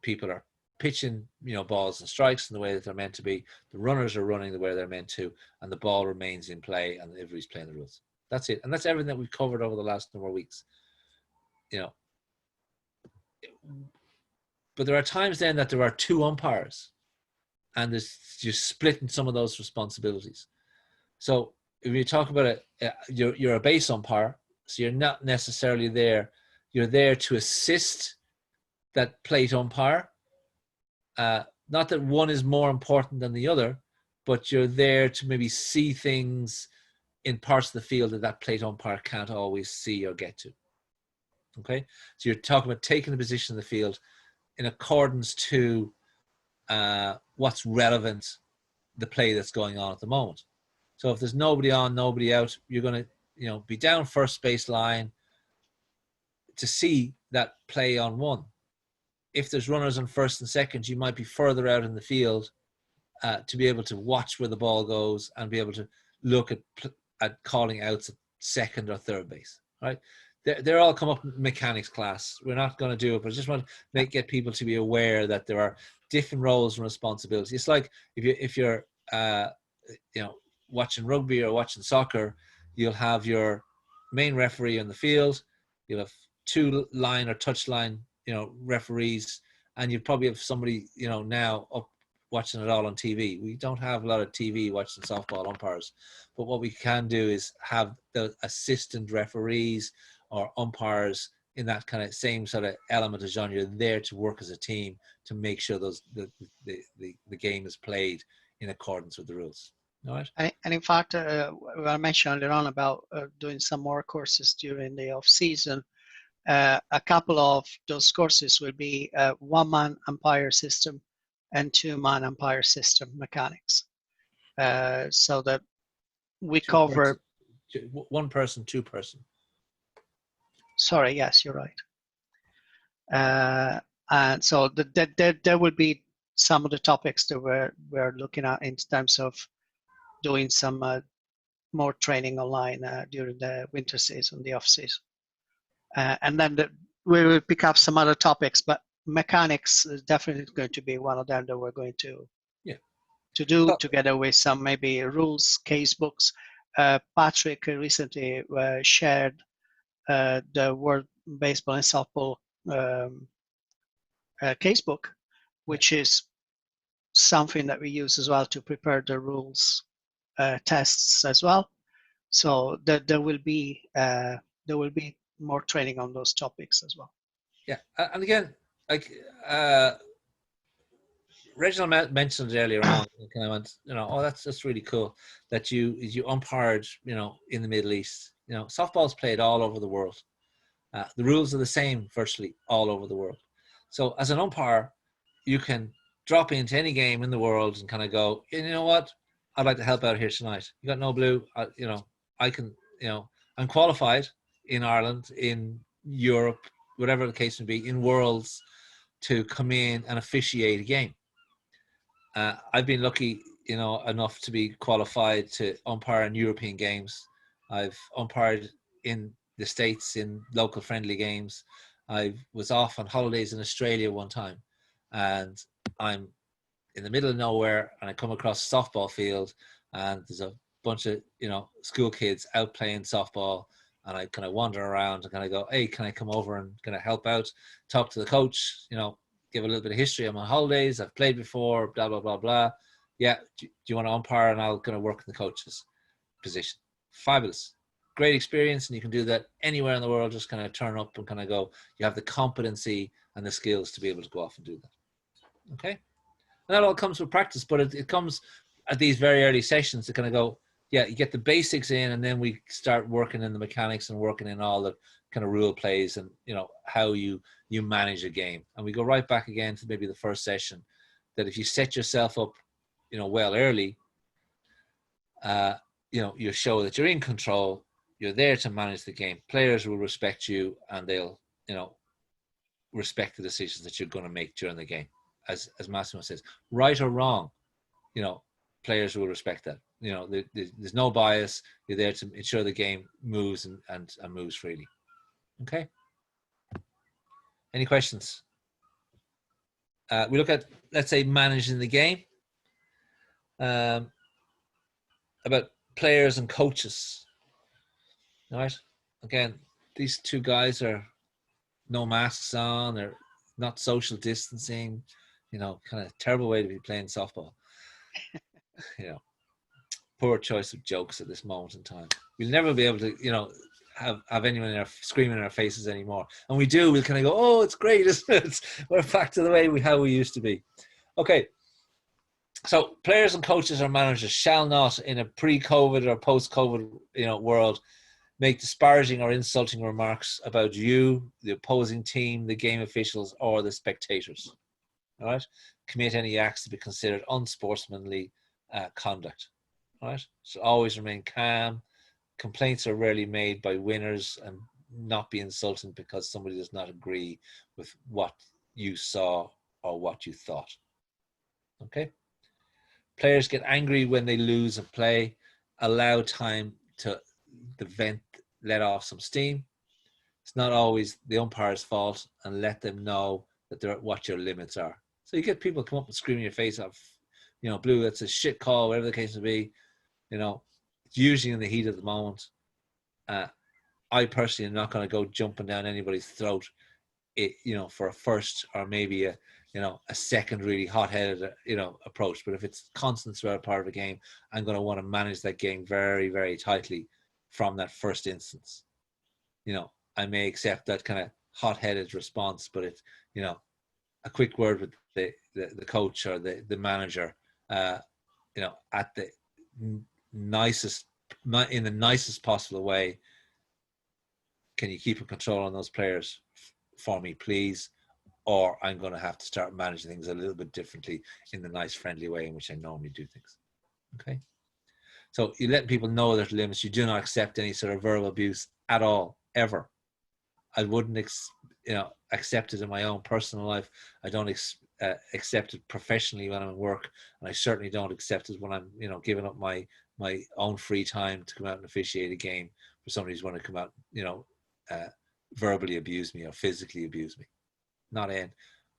people are pitching, balls and strikes in the way that they're meant to be. The runners are running the way they're meant to, and the ball remains in play, and everybody's playing the rules. That's it. And that's everything that we've covered over the last number of weeks. But there are times then that there are two umpires, and you're splitting some of those responsibilities. So if you talk about it, you're a base umpire, so you're not necessarily there. You're there to assist that plate umpire. Not that one is more important than the other, but you're there to maybe see things in parts of the field that plate umpire can't always see or get to. Okay, so you're talking about taking the position in the field in accordance to what's relevant, the play that's going on at the moment. So if there's nobody on, nobody out, you're going to be down first baseline to see that play on one. If there's runners on first and second, you might be further out in the field to be able to watch where the ball goes and be able to look at calling outs at second or third base. Right? They're all come up in mechanics class. We're not going to do it, but I just want to get people to be aware that there are different roles and responsibilities. It's like if you're watching rugby or watching soccer, you'll have your main referee on the field, you'll have two line or touch line referees, and you probably have somebody now up watching it all on TV. We don't have a lot of TV watching softball umpires, but what we can do is have the assistant referees or umpires in that kind of same sort of element of genre there to work as a team to make sure the game is played in accordance with the rules. All right. And in fact, I mentioned earlier on about doing some more courses during the off season. A couple of those courses will be one-man umpire system and two-man umpire system mechanics, so that we cover one person, two person. Sorry, yes, you're right. And so there will be some of the topics that we're looking at in terms of doing some more training online during the winter season, the off season. And then we will pick up some other topics, but mechanics is definitely going to be one of them that we're going to do together with some maybe rules, case books. Patrick recently shared the World Baseball and Softball casebook, which is something that we use as well to prepare the rules tests as well. So there will be more training on those topics as well. Yeah, and again, like Reginald mentioned it earlier on, and I went, oh, that's really cool that you umpired, in the Middle East. Softball's played all over the world. The rules are the same virtually all over the world. So as an umpire, you can drop into any game in the world and kind of go, you know what, I'd like to help out here tonight. You got no blue, I can, I'm qualified in Ireland, in Europe, whatever the case may be, in Worlds, to come in and officiate a game. I've been lucky, enough to be qualified to umpire in European games. I've umpired in the States in local friendly games. I was off on holidays in Australia one time, and I'm in the middle of nowhere, and I come across a softball field, and there's a bunch of school kids out playing softball, and I kind of wander around and kind of go, hey, can I come over and kind of help out, talk to the coach, give a little bit of history on my holidays, I've played before, blah blah blah blah. Yeah, do you want to umpire? And I'll kind of work in the coach's position. Fabulous. Great experience, and you can do that anywhere in the world. Just kind of turn up and kind of go. You have the competency and the skills to be able to go off and do that. Okay, and that all comes with practice, but it comes at these very early sessions to kind of go, yeah, you get the basics in, and then we start working in the mechanics and working in all the kind of rule plays and how you manage a game. And we go right back again to maybe the first session, that if you set yourself up, well early, you show that you're in control. You're there to manage the game. Players will respect you, and they'll, respect the decisions that you're going to make during the game. As Massimo says, right or wrong, players will respect that. There's no bias. You're there to ensure the game moves and moves freely. Okay. Any questions? We look at, let's say, managing the game. About players and coaches. All right. Again, these two guys are no masks on. They're not social distancing. Kind of terrible way to be playing softball. Poor choice of jokes at this moment in time. We'll never be able to, have anyone screaming in our faces anymore. And we do. We'll kind of go, oh, it's great. We're back to the way how we used to be. Okay. So players and coaches or managers shall not, in a pre-COVID or post-COVID, world, make disparaging or insulting remarks about you, the opposing team, the game officials, or the spectators. All right. Commit any acts to be considered unsportsmanly conduct. All right. So always remain calm. Complaints are rarely made by winners, and not be insulting because somebody does not agree with what you saw or what you thought. Okay. Players get angry when they lose a play. Allow time to vent, let off some steam. It's not always the umpire's fault, and let them know that what your limits are. So you get people come up and screaming your face off, Blue, that's a shit call, whatever the case may be. It's usually in the heat of the moment. I personally am not going to go jumping down anybody's throat, for a first or maybe a second really hot-headed, approach. But if it's constant throughout part of a game, I'm going to want to manage that game very, very tightly from that first instance. I may accept that kind of hot-headed response, but it's, a quick word with the coach or the manager, at the nicest, in the nicest possible way. Can you keep a control on those players for me, please? Or I'm going to have to start managing things a little bit differently in the nice, friendly way in which I normally do things. Okay. So you let people know there's limits. You do not accept any sort of verbal abuse at all, ever. I wouldn't, accept it in my own personal life. I don't accept it professionally when I'm at work, and I certainly don't accept it when I'm, giving up my own free time to come out and officiate a game for somebody who's going to come out, verbally abuse me or physically abuse me. Not in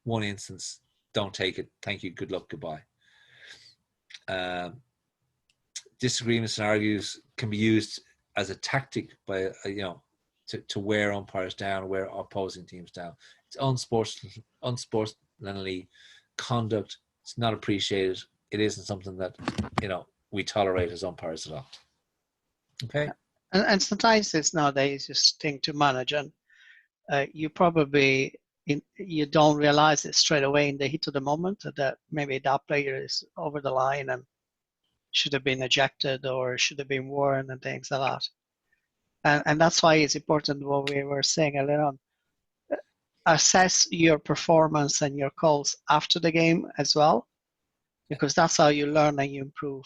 one instance. Don't take it. Thank you. Good luck. Goodbye. Disagreements and arguments can be used as a tactic by, to wear umpires down, wear opposing teams down. It's unsportsmanly conduct. It's not appreciated. It isn't something that, we tolerate as umpires at all. Okay. And sometimes it's not the easiest thing to manage, and you probably you don't realize it straight away in the heat of the moment that maybe that player is over the line and should have been ejected or should have been warned and things like that. And that's why it's important what we were saying earlier on. Assess your performance and your calls after the game as well, because that's how you learn and you improve.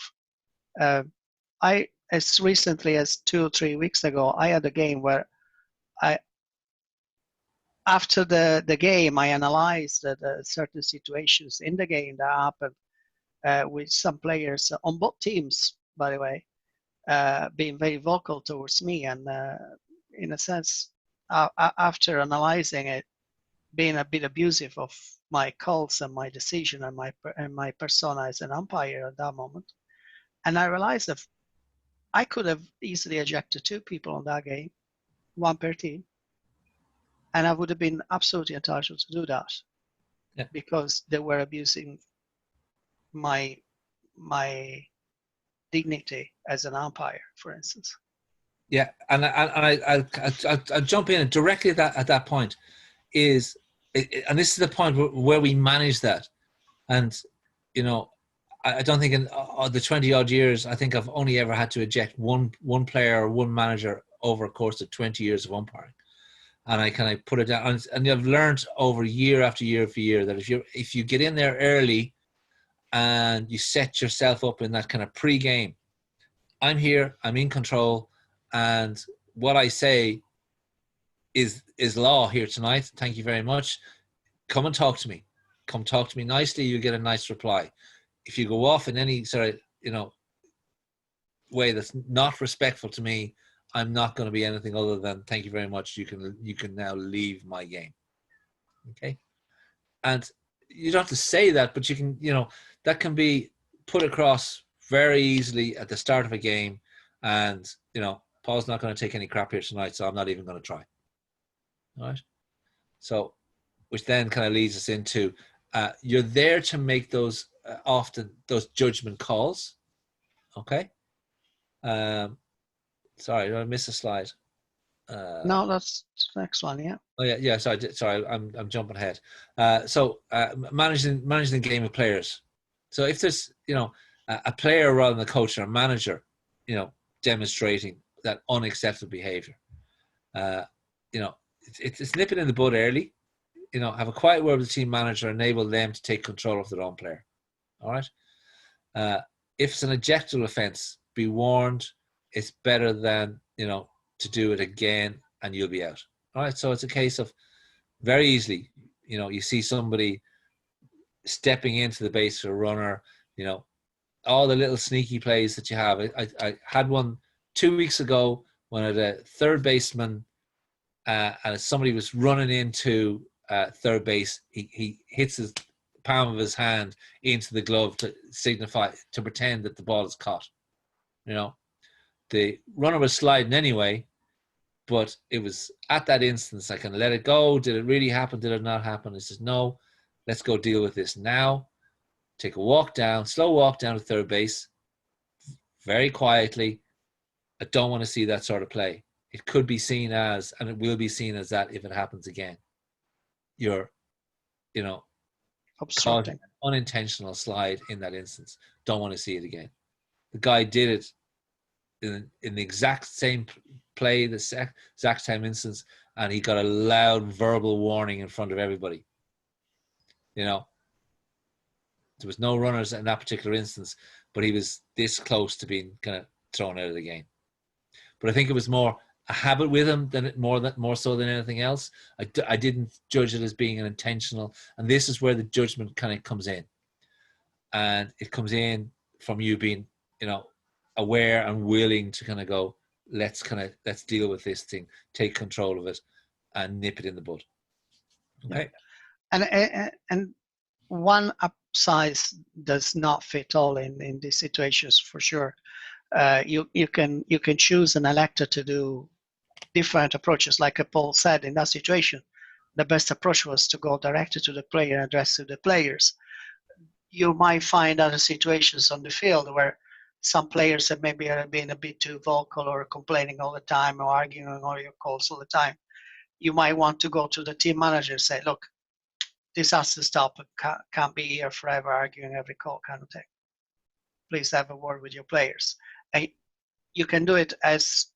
I, as recently as 2 or 3 weeks ago, I had a game where after the game, I analyzed the certain situations in the game that happened with some players on both teams, by the way, being very vocal towards me. And in a sense, after analyzing it, being a bit abusive of my calls and my decision and my persona as an umpire at that moment. And I realized that I could have easily ejected 2 people on that game, 1 per team. And I would have been absolutely entitled to do that, because they were abusing my dignity as an umpire, for instance. Yeah, and I'll jump in directly at that point. And this is the point where we manage that. And I don't think in the 20 odd years, I think I've only ever had to eject one player or one manager over a course of 20 years of umpiring. And I kind of put it down, and I've learned over year after year after year that if you get in there early and you set yourself up in that kind of pre-game, I'm here, I'm in control, and what I say is law here tonight. Thank you very much. Come and talk to me. Come talk to me nicely. You'll get a nice reply. If you go off in any sort of way that's not respectful to me, I'm not going to be anything other than thank you very much. You can now leave my game. Okay, and you don't have to say that, but you can that can be put across very easily at the start of a game. And Paul's not going to take any crap here tonight, so I'm not even going to try. All right. So, which then kind of leads us into you're there to make those often those judgment calls. Okay. Sorry, did I miss a slide? No, that's the next one. Yeah. Oh yeah. Sorry, I'm jumping ahead. So managing the game of players. So if there's a player rather than a coach or a manager, demonstrating that unacceptable behavior, it's nip it in the bud early. Have a quiet word with the team manager, enable them to take control of their own player. All right. If it's an ejectable offence, be warned. It's better than to do it again and you'll be out. All right. So it's a case of very easily, you see somebody stepping into the base for a runner, all the little sneaky plays that you have. I had one 2 weeks ago when I had a third baseman and somebody was running into third base. He hits his palm of his hand into the glove to pretend that the ball is caught. The runner was sliding anyway, but it was at that instance I can let it go. Did it really happen? Did it not happen? He says, no, let's go deal with this now. Take a slow walk down to third base, very quietly. I don't want to see that sort of play. It could be seen as, and it will be seen as that if it happens again. You're, obstructing an unintentional slide in that instance. Don't want to see it again. The guy did it in the exact same play, the exact same instance, and he got a loud verbal warning in front of everybody. There was no runners in that particular instance, but he was this close to being kind of thrown out of the game. But I think it was more a habit with him than more so than anything else. I didn't judge it as being an intentional, and this is where the judgment kind of comes in, and it comes in from you being aware and willing to kind of go, let's deal with this thing, take control of it, and nip it in the bud. Okay. Yeah. And one size does not fit all in these situations for sure. You can choose an elector to do different approaches. Like Paul said, in that situation, the best approach was to go directly to the player and address to the players. You might find other situations on the field where some players that maybe are being a bit too vocal or complaining all the time or arguing all your calls all the time, you might want to go to the team manager and say, look, this has to stop. It can't be here forever arguing every call kind of thing. Please have a word with your players. And you can do it as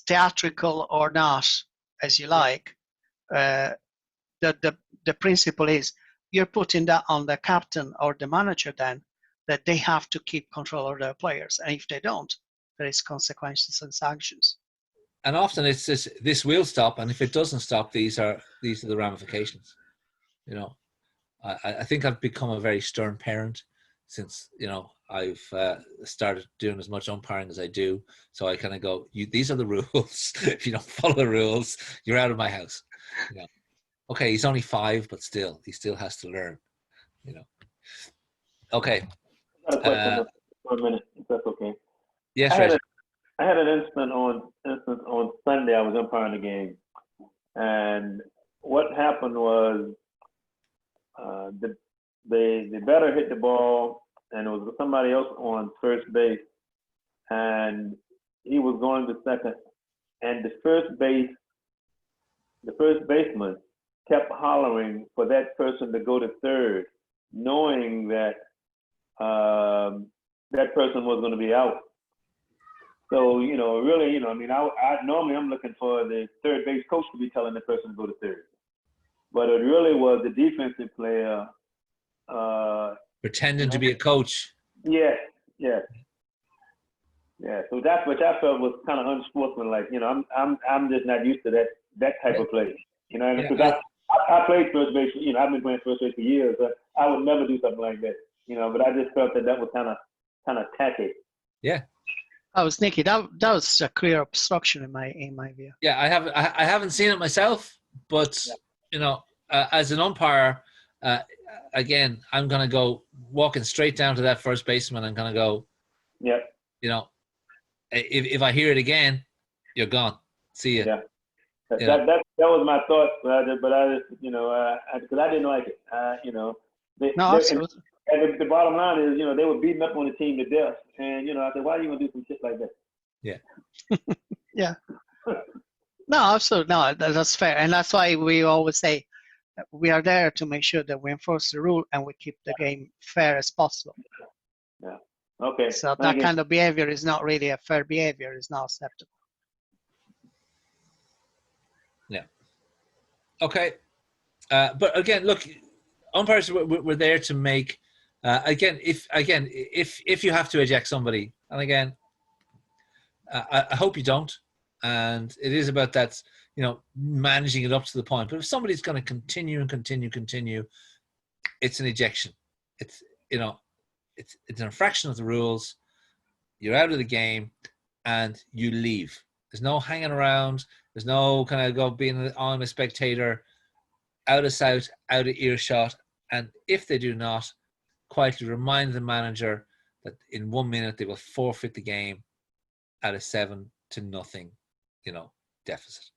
theatrical or not as you like. The principle is you're putting that on the captain or the manager then, that they have to keep control of their players. And if they don't, there is consequences and sanctions. And often it's this will stop, and if it doesn't stop, these are the ramifications. You know, I think I've become a very stern parent since, you know, I've started doing as much umpiring as I do. So I kind of go, these are the rules. If you don't follow the rules, you're out of my house. You know, okay, he's only 5, but still, he still has to learn. You know. Okay. I got a question for a minute, if that's okay. Yes, I had an instance on Sunday. I was umpiring the game, and what happened was the batter hit the ball, and it was somebody else on first base, and he was going to second, and the first baseman kept hollering for that person to go to third, knowing that that person was going to be out. So, you know, really, you know, I mean, I normally I'm looking for the third base coach to be telling the person to go to third, but it really was the defensive player pretending to be a coach. Yeah. So that's what I felt was kind of unsportsmanlike. You know, I'm just not used to that type of play. You know, because I played first base. You know, I've been playing first base for years, but I would never do something like that. You know, but I just felt that was kind of tacky. Yeah. Oh, was Nicky. That was a clear obstruction in my view. Yeah, I haven't seen it myself, but you know, as an umpire, again, I'm gonna go walking straight down to that first baseman. I'm gonna go. Yeah. You know, if I hear it again, you're gone. See you. Yeah. That was my thought, but I just, you know, because I didn't like it. You know. Absolutely. And the bottom line is, you know, they were beating up on the team to death, and you know, I said, why are you gonna do some shit like that? Yeah. Yeah. No, absolutely. No, that's fair, and that's why we always say we are there to make sure that we enforce the rule and we keep the game fair as possible. Yeah. Okay. So that kind of behavior is not really a fair behavior. It's not acceptable. Yeah. Okay. But again, look, umpires we're there to make. If you have to eject somebody, and again, I hope you don't. And it is about that, you know, managing it up to the point. But if somebody's going to continue, it's an ejection. It's, you know, it's an infraction of the rules. You're out of the game, and you leave. There's no hanging around. There's no kind of being on a spectator, out of sight, out of earshot. And if they do not, quietly remind the manager that in 1 minute they will forfeit the game at a 7-0, you know, deficit.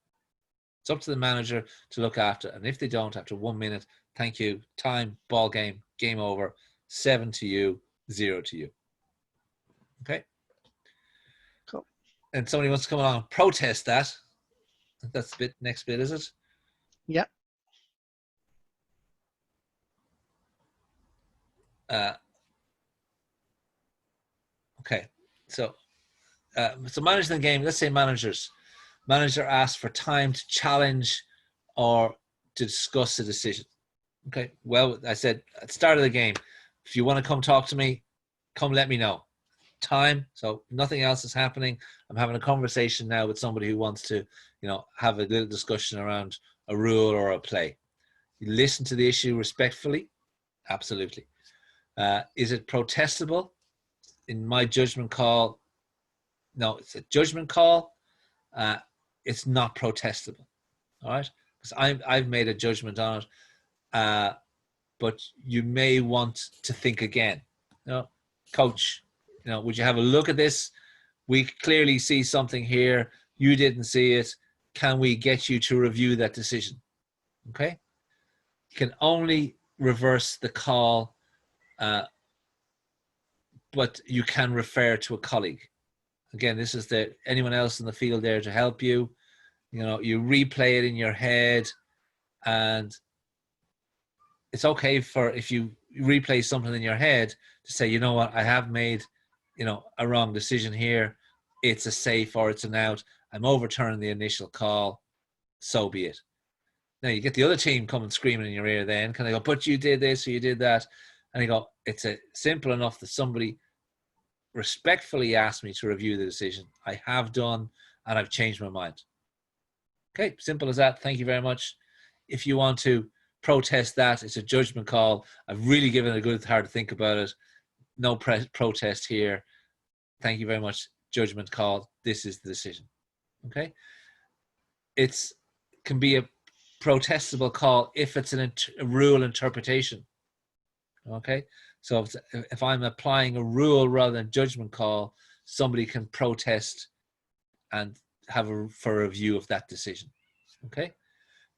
It's up to the manager to look after. And if they don't, after 1 minute, thank you, time, ball game, game over, 7 to you, 0 to you. Okay? Cool. And somebody wants to come along and protest that. That's the next bit, is it? Yeah. Okay. So managing the game, let's say manager asks for time to challenge or to discuss a decision. Okay. Well, I said at the start of the game, if you want to come talk to me, come let me know. Time. So nothing else is happening. I'm having a conversation now with somebody who wants to, you know, have a little discussion around a rule or a play. You listen to the issue respectfully. Absolutely. Is it protestable? In my judgment call, no, it's a judgment call. It's not protestable. All right, because I've made a judgment on it. But you may want to think again. You know, coach, you know, would you have a look at this? We clearly see something here. You didn't see it. Can we get you to review that decision? Okay. You can only reverse the call but you can refer to a colleague. Again, this is anyone else in the field there to help you. You know, you replay it in your head, and it's okay if you replay something in your head to say, you know what, I have made, you know, a wrong decision here. It's a safe or it's an out. I'm overturning the initial call. So be it. Now you get the other team coming screaming in your ear then. Can they go, but you did this or you did that? And you go, it's simple enough that somebody respectfully asked me to review the decision. I have done, and I've changed my mind. Okay, simple as that. Thank you very much. If you want to protest that, it's a judgment call. I've really given it a good hard to think about it. No protest here. Thank you very much. Judgment call. This is the decision. Okay. It can be a protestable call if it's a rule interpretation. Okay. So if I'm applying a rule rather than judgment call, somebody can protest and have for a review of that decision. Okay.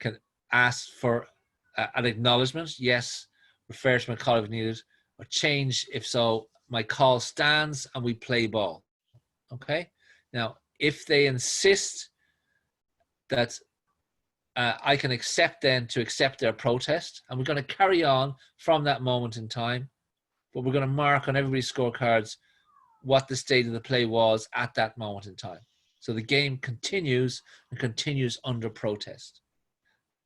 Can ask for an acknowledgement. Yes. Refer to my call if needed, or change if so. My call stands and we play ball. Okay. Now, if they insist that I can accept their protest, and we're going to carry on from that moment in time, but we're going to mark on everybody's scorecards what the state of the play was at that moment in time. So the game continues and continues under protest.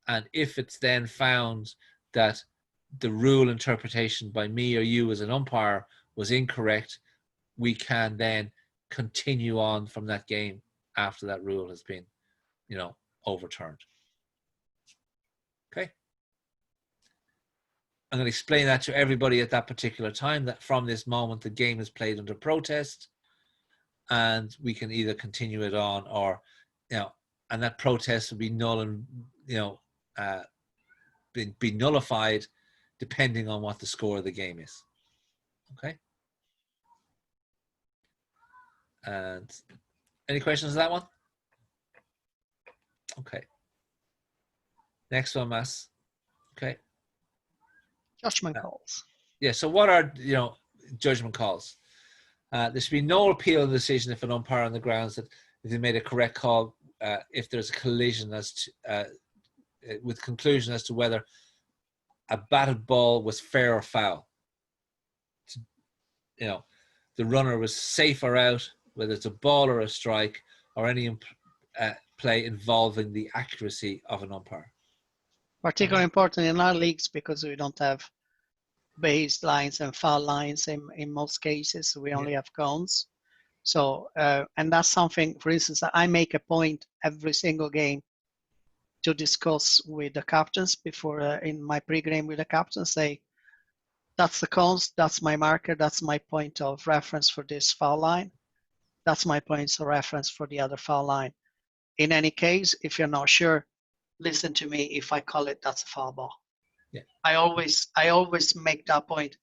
And if it's then found that the rule interpretation by me or you as an umpire was incorrect, we can then continue on from that game after that rule has been, you know, overturned. Okay. I'm going to explain that to everybody at that particular time, that from this moment the game is played under protest, and we can either continue it on or, you know, and that protest will be null and, you know, be nullified depending on what the score of the game is. Okay. And any questions on that one? Okay. Next one, Mass. Okay. Judgment calls. Yeah. So what are, you know, judgment calls? There should be no appeal of the decision if an umpire on the grounds that if they made a correct call, if there's a collision as to, with conclusion as to whether a batted ball was fair or foul. You know, the runner was safe or out, whether it's a ball or a strike, or any play involving the accuracy of an umpire. Particularly important in our leagues because we don't have base lines and foul lines in most cases. We only have cones. So, and that's something, for instance, I make a point every single game to discuss with the captains before in my pre-game with the captains, say, that's the cones, that's my marker, that's my point of reference for this foul line. That's my point of reference for the other foul line. In any case, if you're not sure, listen to me. If I call it, that's a foul ball. Yeah. I always make that point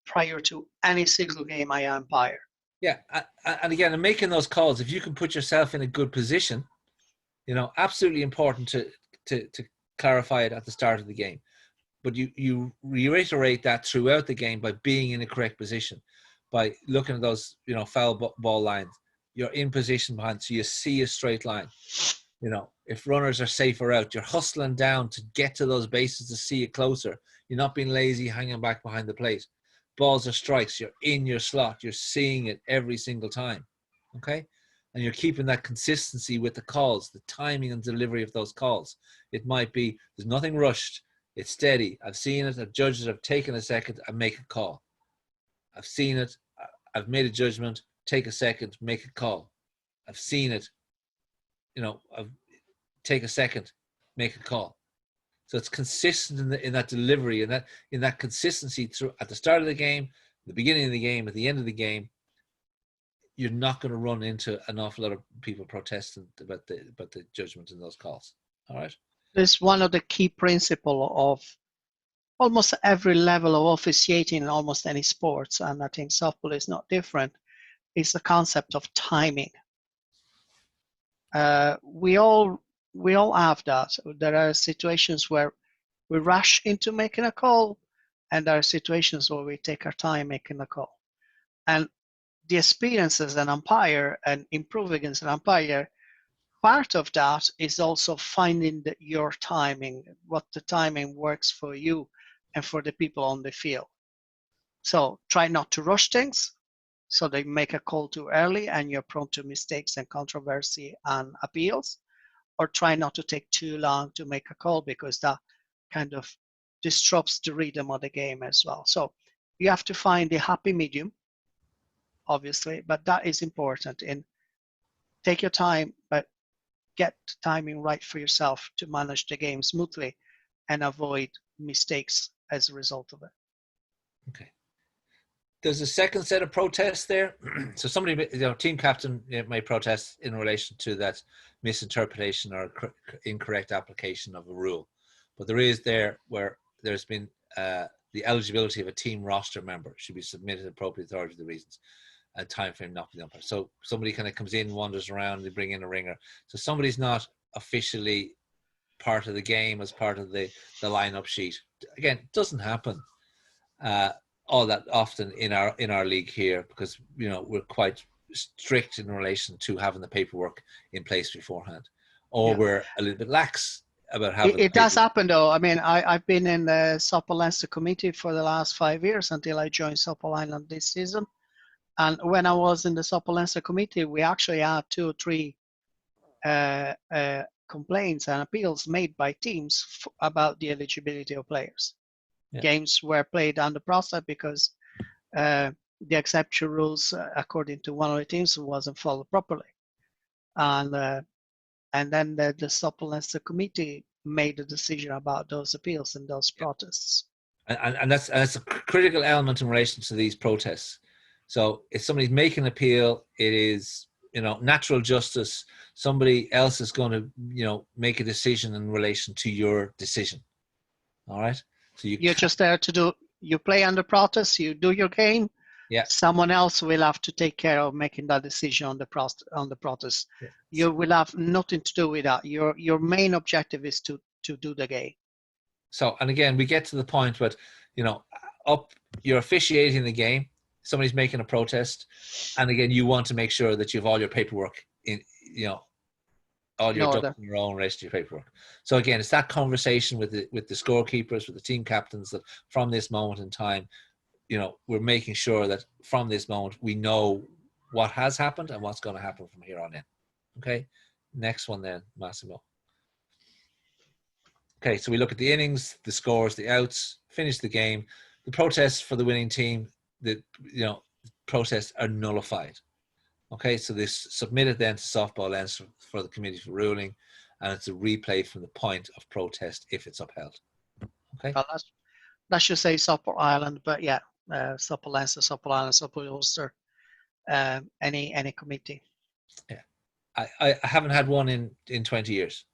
prior to any single game I umpire. Yeah, and again, in making those calls, if you can put yourself in a good position, you know, absolutely important to clarify it at the start of the game. But you reiterate that throughout the game by being in a correct position, by looking at those, you know, foul ball lines. You're in position behind, so you see a straight line. You know, if runners are safe or out, you're hustling down to get to those bases to see it closer. You're not being lazy, hanging back behind the plate. Balls or strikes, you're in your slot. You're seeing it every single time. Okay? And you're keeping that consistency with the calls, the timing and delivery of those calls. It might be, there's nothing rushed. It's steady. I've seen it. I've judged it. I've taken a second. I make a call. I've seen it. I've made a judgment. Take a second. Make a call. I've seen it. You know, take a second. Make a call. So it's consistent in that delivery and in that consistency through at the start of the game, the beginning of the game, at the end of the game. You're not going to run into an awful lot of people protesting about the judgment in those calls. All right. This is one of the key principles of almost every level of officiating in almost any sports, and I think softball is not different. Is the concept of timing. We all have that. There are situations where we rush into making a call, and there are situations where we take our time making a call. And the experience as an umpire and improving as an umpire, part of that is also finding your timing, what the timing works for you and for the people on the field. So try not to rush things, so they make a call too early and you're prone to mistakes and controversy and appeals, or try not to take too long to make a call, because that kind of disrupts the rhythm of the game as well. So you have to find the happy medium, obviously, but that is important. And take your time, but get timing right for yourself to manage the game smoothly and avoid mistakes as a result of it. Okay. There's a second set of protests there. So somebody, team captain may protest in relation to that misinterpretation or incorrect application of a rule. But there is there where there's been the eligibility of a team roster member should be submitted appropriate authority for the reasons and time frame not the umpire. So somebody kind of comes in, wanders around, they bring in a ringer. So somebody's not officially part of the game as part of the lineup sheet. Again, it doesn't happen all that often in our league here, because we're quite strict in relation to having the paperwork in place beforehand, or we're a little bit lax about having it does happen though. I mean, I've been in the Supple Leinster committee for the last 5 years until I joined Supple Island this season. And when I was in the Supple Leinster committee, we actually had 2 or 3 complaints and appeals made by teams about the eligibility of players. Yeah. Games were played under process because the exception rules, according to one of the teams, wasn't followed properly. And then the Supple Leinster committee made a decision about those appeals and those protests. And that's a critical element in relation to these protests. So if somebody's making an appeal, it is natural justice. Somebody else is going to make a decision in relation to your decision. All right. So you're just there to you play under protest, you do your game. Yeah. Someone else will have to take care of making that decision on the protest. Yeah. You will have nothing to do with that. Your main objective is to do the game. So, and again, we get to the point where, you're officiating the game, somebody's making a protest, and again, you want to make sure that you have all your paperwork in, all your ducks in your own relation to your paperwork. So again, it's that conversation with the scorekeepers, with the team captains, that from this moment in time, we're making sure that from this moment we know what has happened and what's going to happen from here on in. Okay, next one then, Massimo. Okay, so we look at the innings, the scores, the outs, finish the game, the protests for the winning team. The protests are nullified. Okay, so this submitted then to Softball Leinster for the committee for ruling, and it's a replay from the point of protest if it's upheld. Okay. Well, that should say Supple Island, but yeah, Supple Leinster, Supple Island, Supple Ulster, any committee. Yeah, I haven't had one in 20 years.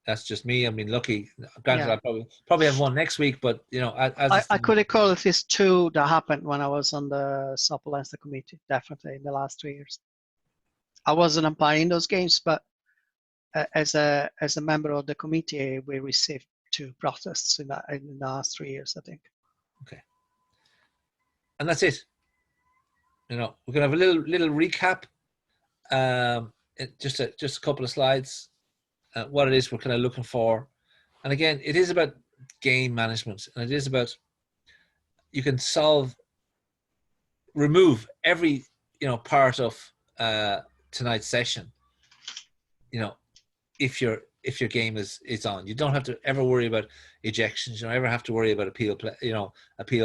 That's just me. I mean, lucky. Granted, yeah. I probably have one next week, but I could recall at least 2 that happened when I was on the Supple Leinster committee. Definitely in the last 3 years. I wasn't umpiring those games, but as a member of the committee, we received 2 protests in the last 3 years, I think. Okay, and that's it. We're gonna have a little recap. Just a couple of slides. What it is we're kind of looking for, and again, it is about game management, and it is about you can remove every part of tonight's session. If your game is on, you don't have to ever worry about ejections. You don't ever have to worry about appeal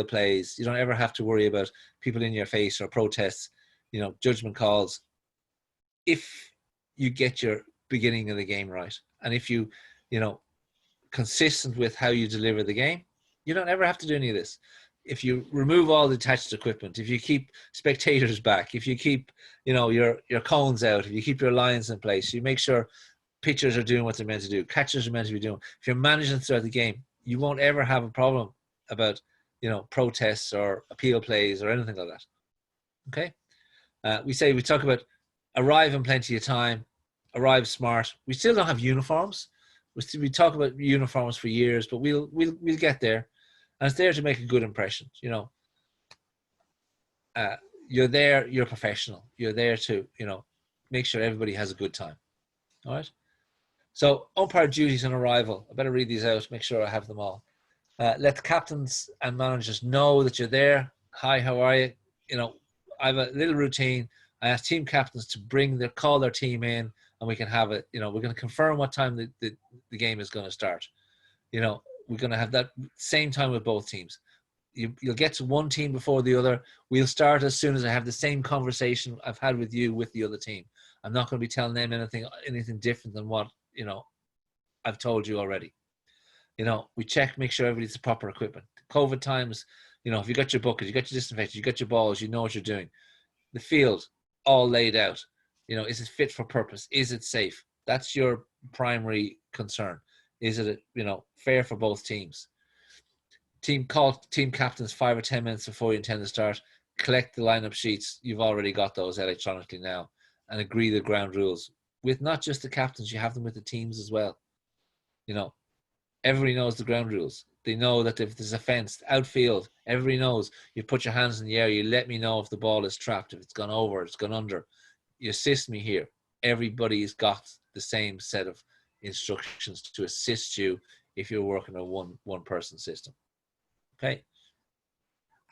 plays. You don't ever have to worry about people in your face or protests. Judgment calls. If you get your beginning of the game right, and if you consistent with how you deliver the game, you don't ever have to do any of this. If you remove all the attached equipment, if you keep spectators back, if you keep your cones out, if you keep your lines in place, you make sure pitchers are doing what they're meant to do, catchers are meant to be doing. If you're managing throughout the game, you won't ever have a problem about protests or appeal plays or anything like that. Okay, we talk about arrive in plenty of time, arrive smart. We still don't have uniforms. We talk about uniforms for years, but we'll get there, and it's there to make a good impression. you're there, you're professional. You're there to, you know, make sure everybody has a good time. All right. So umpire duties on arrival. I better read these out, make sure I have them all. Let the captains and managers know that you're there. Hi, how are you? You know, I have a little routine. I ask team captains to call their team in, and we can have it. You know, we're going to confirm what time the game is going to start. You know, we're going to have that same time with both teams. You'll get to one team before the other. We'll start as soon as I have the same conversation I've had with you with the other team. I'm not going to be telling them anything different than what, you know, I've told you already. You know, we check, make sure everybody's the proper equipment. COVID times, you know, if you got your buckets, you got your disinfectant, you got your balls, you know what you're doing. The field, all laid out. You know, is it fit for purpose? Is it safe? That's your primary concern. Is it, you know, fair for both teams? Team captains 5 or 10 minutes before you intend to start. Collect the lineup sheets. You've already got those electronically now, and agree the ground rules with not just the captains. You have them with the teams as well. You know, everybody knows the ground rules. They know that if there's a fence, outfield, everybody knows. You put your hands in the air. You let me know if the ball is trapped, if it's gone over, it's gone under. You assist me here. Everybody's got the same set of instructions to assist you if you're working a one-person system. Okay.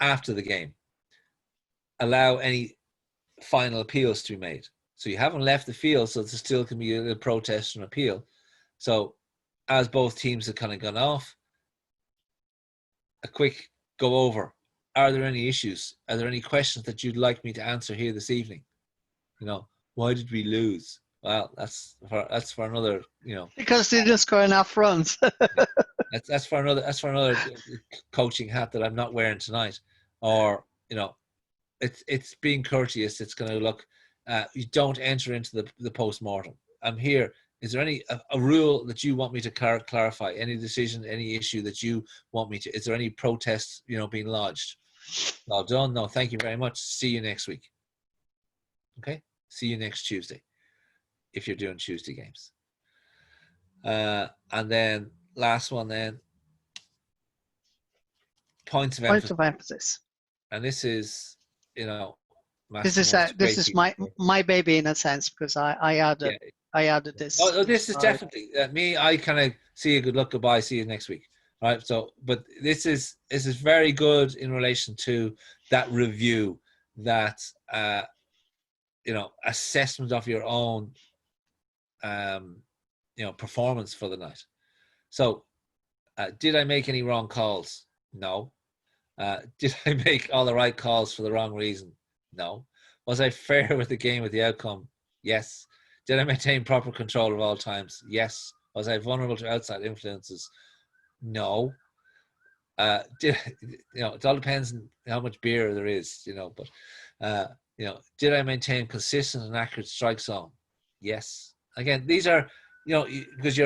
After the game, allow any final appeals to be made. So you haven't left the field, so there still can be a protest and appeal. So as both teams have kind of gone off, a quick go over. Are there any issues? Are there any questions that you'd like me to answer here this evening? You know, why did we lose? Well, that's for another, you know. Because they didn't score enough runs. That's for another coaching hat that I'm not wearing tonight. Or, you know, it's being courteous. It's going to look. You don't enter into the post-mortem. I'm here. Is there a rule that you want me to clarify? Any decision, any issue that you want me to? Is there any protest, you know, being lodged? All done. No, thank you very much. See you next week. Okay. See you next Tuesday, if you're doing Tuesday games. And then last one, then points of emphasis. And this is, you know, this is my baby in a sense, because I added this. Oh, this is definitely me. I kind of see a good look. Goodbye. See you next week. All right. So, but this is very good in relation to that review, that you know, assessment of your own you know, performance for the night. So, did I make any wrong calls? No. Did I make all the right calls for the wrong reason? No. Was I fair with the game, with the outcome? Yes. Did I maintain proper control of all times? Yes. Was I vulnerable to outside influences? No. You know, it all depends on how much beer there is, you know, but you know, did I maintain consistent and accurate strike zone? Yes. Again, these are, you know, because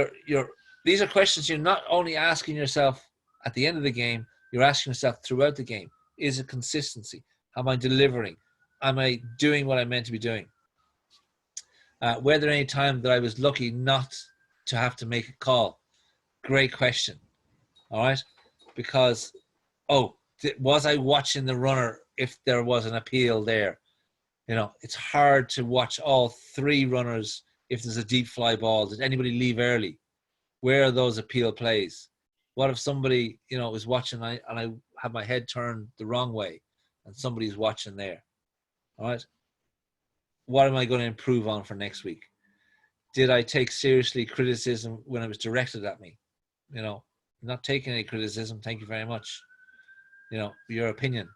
these are questions you're not only asking yourself at the end of the game, you're asking yourself throughout the game. Is it consistency? Am I delivering? Am I doing what I meant to be doing? Were there any time that I was lucky not to have to make a call? Great question. All right. Because, was I watching the runner if there was an appeal there? You know, it's hard to watch all three runners if there's a deep fly ball. Did anybody leave early? Where are those appeal plays? What if somebody, you know, is watching and I have my head turned the wrong way and somebody's watching there? All right. What am I going to improve on for next week? Did I take seriously criticism when it was directed at me? You know, not taking any criticism. Thank you very much. You know, your opinion.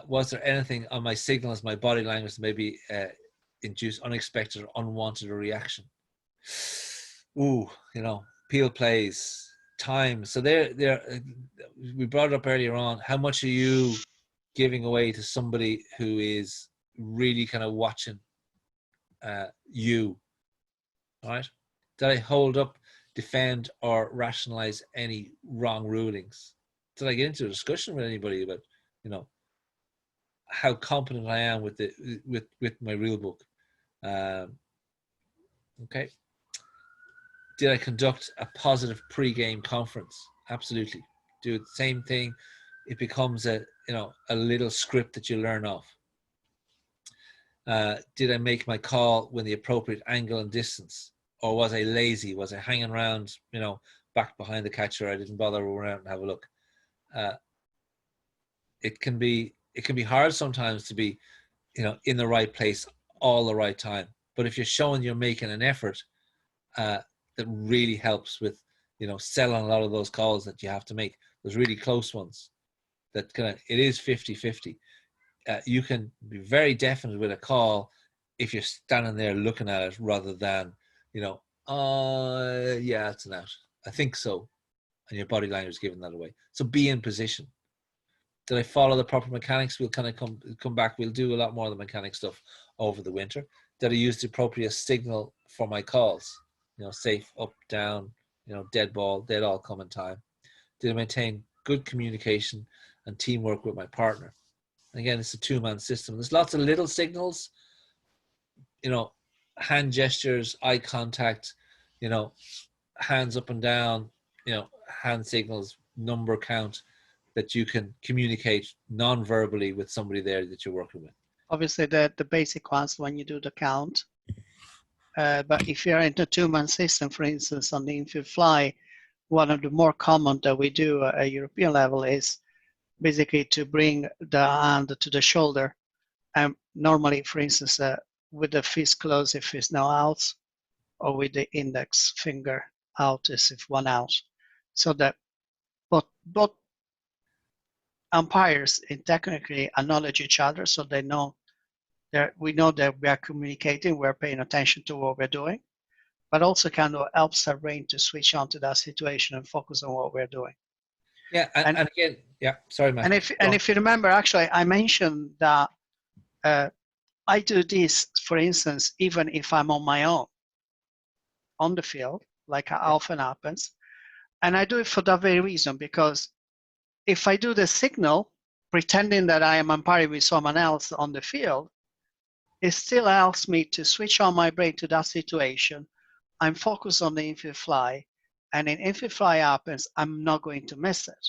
Was there anything on my signals, my body language, that maybe induce unexpected or unwanted reaction? Ooh, you know, peel plays, time. So we brought it up earlier on. How much are you giving away to somebody who is really kind of watching you? All right. Did I hold up, defend, or rationalize any wrong rulings? Did I get into a discussion with anybody about, you know, how competent I am with my rule book? Okay. Did I conduct a positive pre-game conference? Absolutely. Do the same thing. It becomes a little script that you learn off. Did I make my call when the appropriate angle and distance, or was I lazy? Was I hanging around, back behind the catcher? I didn't bother to run out and have a look. It can be hard sometimes to be, in the right place all the right time. But if you're showing you're making an effort, that really helps with, selling a lot of those calls that you have to make, those really close ones. That it is 50-50. You can be very definite with a call if you're standing there looking at it rather than, yeah, it's an out. I think so. And your body language is giving that away. So be in position. Did I follow the proper mechanics? We'll kind of come back. We'll do a lot more of the mechanic stuff over the winter. Did I use the appropriate signal for my calls? Safe, up, down, dead ball, they'd all come in time. Did I maintain good communication and teamwork with my partner? Again, it's a two-man system. There's lots of little signals, hand gestures, eye contact, hands up and down, hand signals, number count, that you can communicate non-verbally with somebody there that you're working with. Obviously, the basic ones when you do the count. But if you're in a two-man system, for instance, on the infield fly, one of the more common that we do at a European level is basically to bring the hand to the shoulder. And normally, for instance, with the fist closed if it's no out, or with the index finger out as if one out. So that both umpires technically acknowledge each other, so they know that we know that we are communicating, we're paying attention to what we're doing, but also kind of helps our brain to switch on to that situation and focus on what we're doing. Yeah, and again, yeah, sorry, Matt. And if you remember, actually, I mentioned that I do this, for instance, even if I'm on my own on the field, like often happens, and I do it for that very reason, because if I do the signal, pretending that I am umpiring with someone else on the field, it still helps me to switch on my brain to that situation. I'm focused on the infield fly, and in infield fly happens, I'm not going to miss it.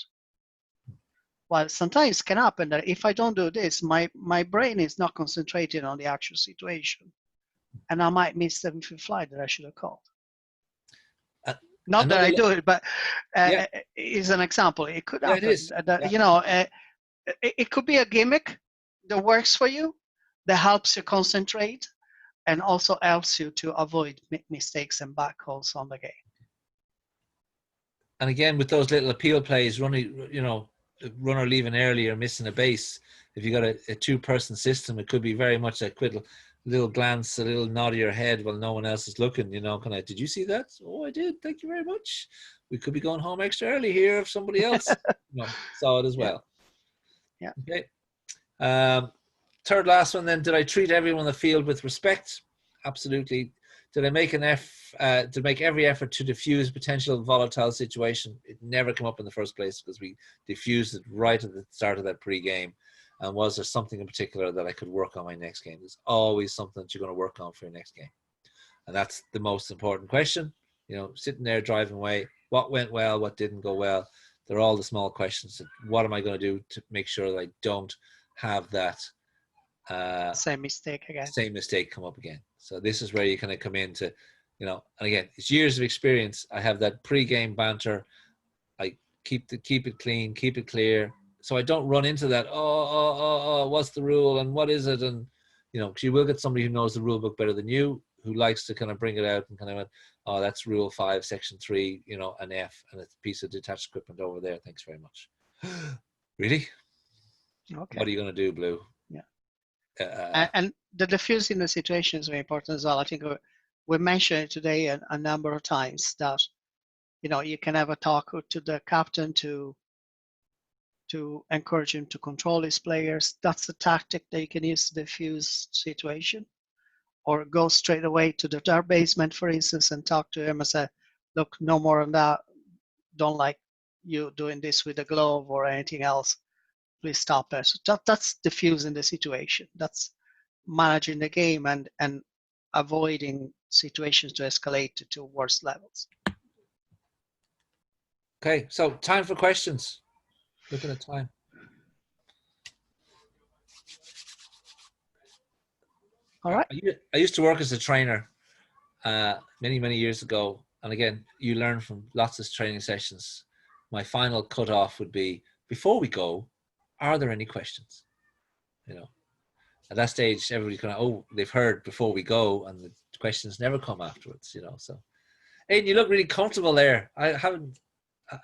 Well, sometimes it can happen that if I don't do this, my brain is not concentrating on the actual situation, and I might miss the infield fly that I should have called. Not that I do it, but is an example. It could happen. It is. It could be a gimmick that works for you, that helps you concentrate, and also helps you to avoid mistakes and back calls on the game. And again, with those little appeal plays, runner leaving early or missing a base, if you got a two-person system, it could be very much a quick little glance, a little nod of your head while no one else is looking, kind of, did you see that? Oh, I did. Thank you very much. We could be going home extra early here if somebody else saw it as well. Yeah. Okay. Third last one then, did I treat everyone in the field with respect? Absolutely. Did I make to make every effort to diffuse potential volatile situation? It never came up in the first place because we diffused it right at the start of that pre-game. And was there something in particular that I could work on my next game? There's always something that you're going to work on for your next game. And that's the most important question. Sitting there driving away, what went well, what didn't go well. They're all the small questions. What am I going to do to make sure that I don't have that same mistake come up again? So this is where you kind of come into, and again, it's years of experience. I have that pre-game banter. I keep it clean, keep it clear. So I don't run into that, what's the rule and what is it? And, because you will get somebody who knows the rule book better than you, who likes to kind of bring it out and kind of, that's rule 5, section 3, an F, and it's a piece of detached equipment over there. Thanks very much. Really? Okay. What are you going to do, Blue? Yeah. And the diffusing the situation is very important as well. I think we mentioned it today a number of times that, you can have a talk to the captain to encourage him to control his players. That's a tactic that you can use to diffuse situation, or go straight away to the third baseman, for instance, and talk to him and say, look, no more on that. Don't like you doing this with the glove or anything else. Please stop it. So that's diffusing the situation. That's managing the game and avoiding situations to escalate to worse levels. Okay, so time for questions. Looking at time. All right. I used to work as a trainer many years ago, and again, you learn from lots of training sessions. My final cutoff would be, before we go, are there any questions? You know, at that stage, everybody's kind of, oh, they've heard before we go, and the questions never come afterwards. You know, so. Aidan, you look really comfortable there. I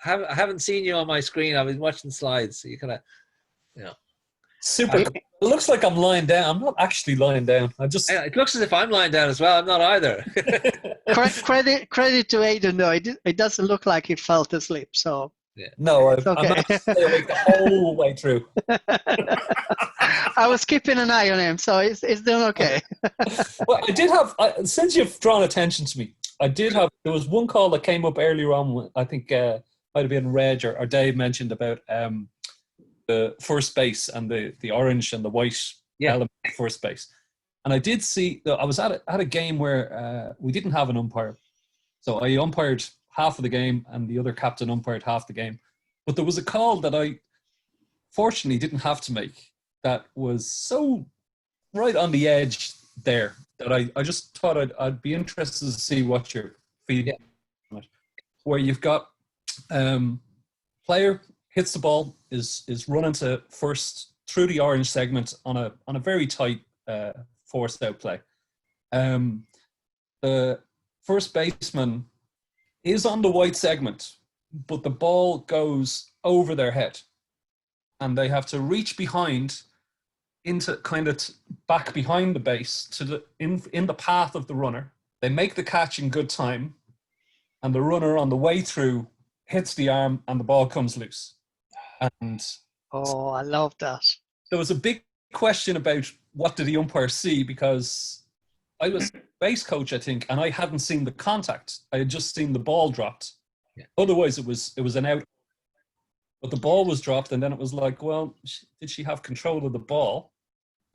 haven't seen you on my screen. I've been watching slides, so you kind of, you know. Super. It looks like I'm lying down. I'm not actually lying down. It looks as if I'm lying down as well. I'm not either. credit to Aidan, though. It doesn't look like he fell asleep. So yeah. No, okay. I'm not stay awake the whole way through. I was keeping an eye on him, so it's doing okay. Well, I did have, since you've drawn attention to me, there was one call that came up earlier on. I think might have been Reg or Dave mentioned about the first base and the orange and the white element of first base. And I did see that I was at a game where we didn't have an umpire. So I umpired half of the game and the other captain umpired half the game. But there was a call that I fortunately didn't have to make that was so right on the edge there that I just thought I'd be interested to see what your feedback on it. Where you've got player hits the ball, is running to first through the orange segment on a very tight forced out play. The first baseman is on the white segment, but the ball goes over their head, and they have to reach behind into kind of back behind the base to in the path of the runner. They make the catch in good time, and the runner on the way through hits the arm and the ball comes loose. And oh, I love that. There was a big question about what did the umpire see, because I was base coach, I think, and I hadn't seen the contact. I had just seen the ball dropped. Yeah. Otherwise, it was an out. But the ball was dropped, and then it was like, well, did she have control of the ball?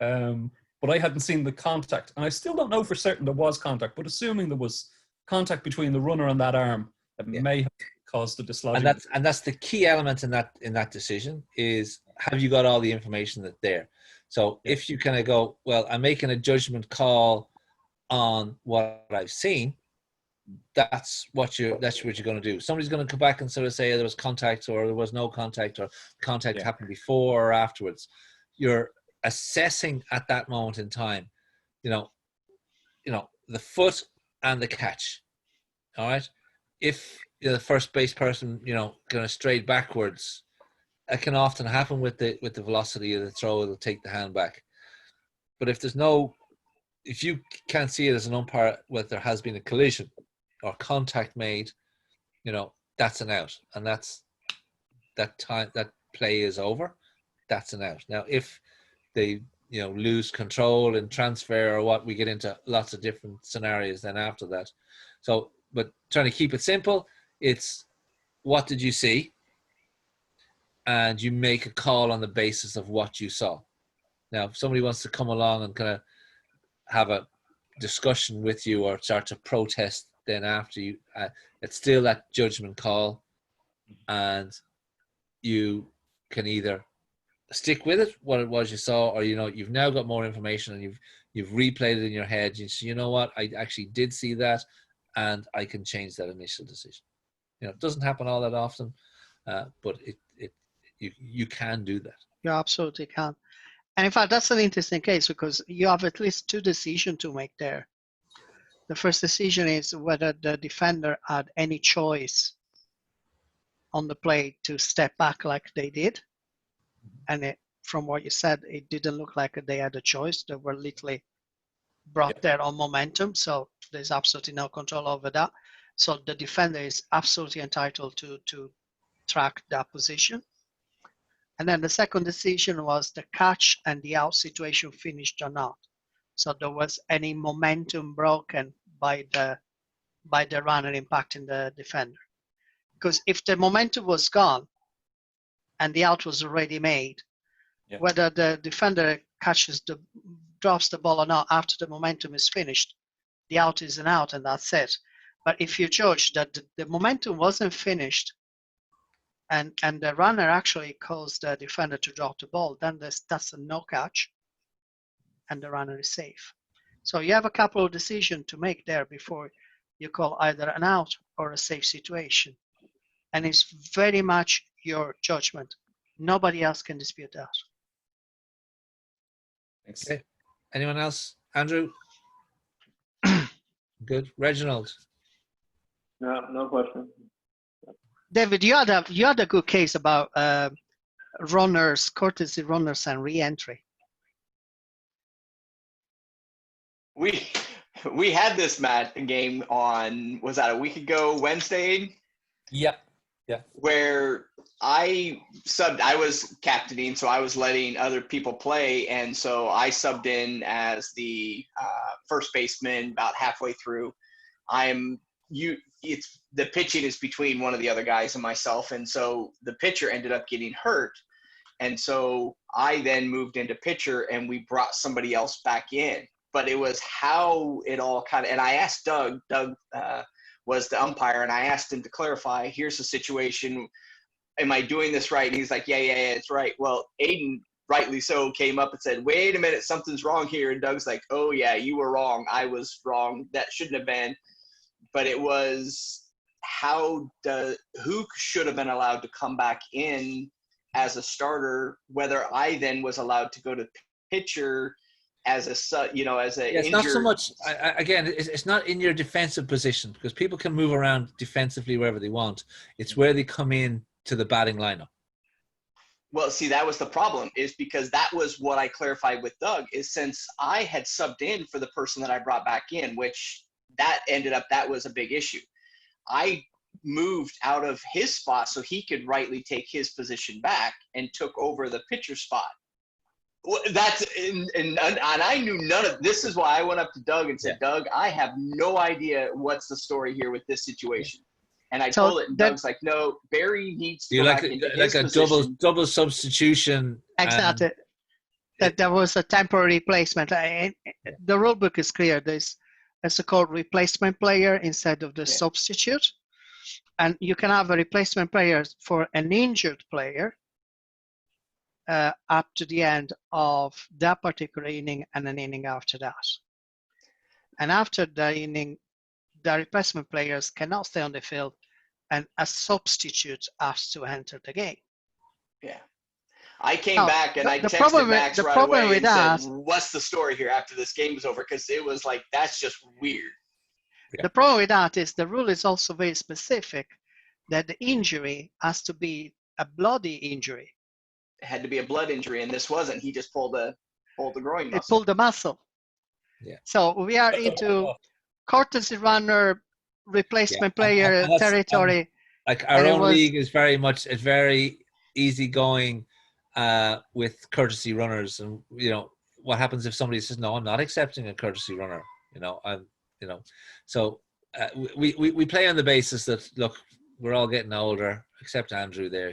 But I hadn't seen the contact, and I still don't know for certain there was contact. But assuming there was contact between the runner and that arm, that may have caused the dislodgement. And that's the key element in that decision is, have you got all the information that's there? So if you kind of go, well, I'm making a judgment call on what I've seen, that's what you're going to do. Somebody's going to come back and sort of say there was contact or there was no contact, or contact happened before or afterwards. You're assessing at that moment in time, you know, the foot and the catch. All right. If the first base person, kind of strayed backwards, that can often happen with the velocity of the throw. It'll take the hand back. But if you can't see it as an umpire, whether there has been a collision or contact made, that's an out, and that play is over. That's an out. Now, if they lose control and transfer or what, we get into lots of different scenarios then after that. So, but trying to keep it simple, it's what did you see, and you make a call on the basis of what you saw. Now, if somebody wants to come along and kind of have a discussion with you or start to protest, then after you, it's still that judgment call, and you can either stick with it, what it was you saw, or you've now got more information and you've replayed it in your head. You say, you know what, I actually did see that, and I can change that initial decision. It doesn't happen all that often, but you can do that. You absolutely can. And in fact, that's an interesting case because you have at least two decisions to make there. The first decision is whether the defender had any choice on the play to step back like they did. And from what you said, it didn't look like they had a choice. They were literally brought there on momentum. So there's absolutely no control over that. So the defender is absolutely entitled to track that position. And then the second decision was the catch and the out situation finished or not. So there was any momentum broken by the runner impacting the defender. Because if the momentum was gone and the out was already made, whether the defender drops the ball or not after the momentum is finished, the out is an out and that's it. But if you judge that the momentum wasn't finished and the runner actually caused the defender to drop the ball, then that's a no catch and the runner is safe. So you have a couple of decisions to make there before you call either an out or a safe situation. And it's very much your judgment. Nobody else can dispute that. Thanks. Okay. Anyone else? Andrew? Good. Reginald? No question. David, you had a good case about runners, courtesy runners, and re-entry. We had this game on, was that a week ago Wednesday? Yeah. Where I subbed, I was captaining, so I was letting other people play, and so I subbed in as the first baseman about halfway through. It's the pitching is between one of the other guys and myself, and so the pitcher ended up getting hurt, and so I then moved into pitcher, and we brought somebody else back in. But it was how it all kind of, and I asked Doug was the umpire, and I asked him to clarify, here's the situation, am I doing this right? And he's like, yeah, it's right. Well, Aiden, rightly so, came up and said, wait a minute, something's wrong here. And Doug's like, oh yeah, you were wrong. I was wrong. That shouldn't have been. But it was who should have been allowed to come back in as a starter, whether I then was allowed to go to pitcher as a It's not so much, again, it's not in your defensive position, because people can move around defensively wherever they want. It's where they come in to the batting lineup. Well, see, that was the problem, is because that was what I clarified with Doug, is since I had subbed in for the person that I brought back in, which that was a big issue. I moved out of his spot so he could rightly take his position back and took over the pitcher spot. And I knew none of this. Is why I went up to Doug and said, Doug, I have no idea what's the story here with this situation. And I told it, and Doug's like, no, Barry needs to go back into his position. double substitution. Exactly. That there was a temporary replacement. The rule book is clear. There's a so-called replacement player instead of the substitute. And you can have a replacement player for an injured player up to the end of that particular inning and an inning after that. And after the inning, the replacement players cannot stay on the field, and a substitute has to enter the game. Yeah. I came back and I texted Max right away and said, what's the story here after this game was over? Because it was like, that's just weird. Yeah. The problem with that is the rule is also very specific that the injury has to be a bloody injury. It had to be a blood injury, and this wasn't. He just pulled the groin muscle. It pulled the muscle. Yeah. So we are into courtesy runner, replacement player territory. Like our own league is very easygoing with courtesy runners, and what happens if somebody says, no, I'm not accepting a courtesy runner. So we play on the basis that, look, we're all getting older, except Andrew there.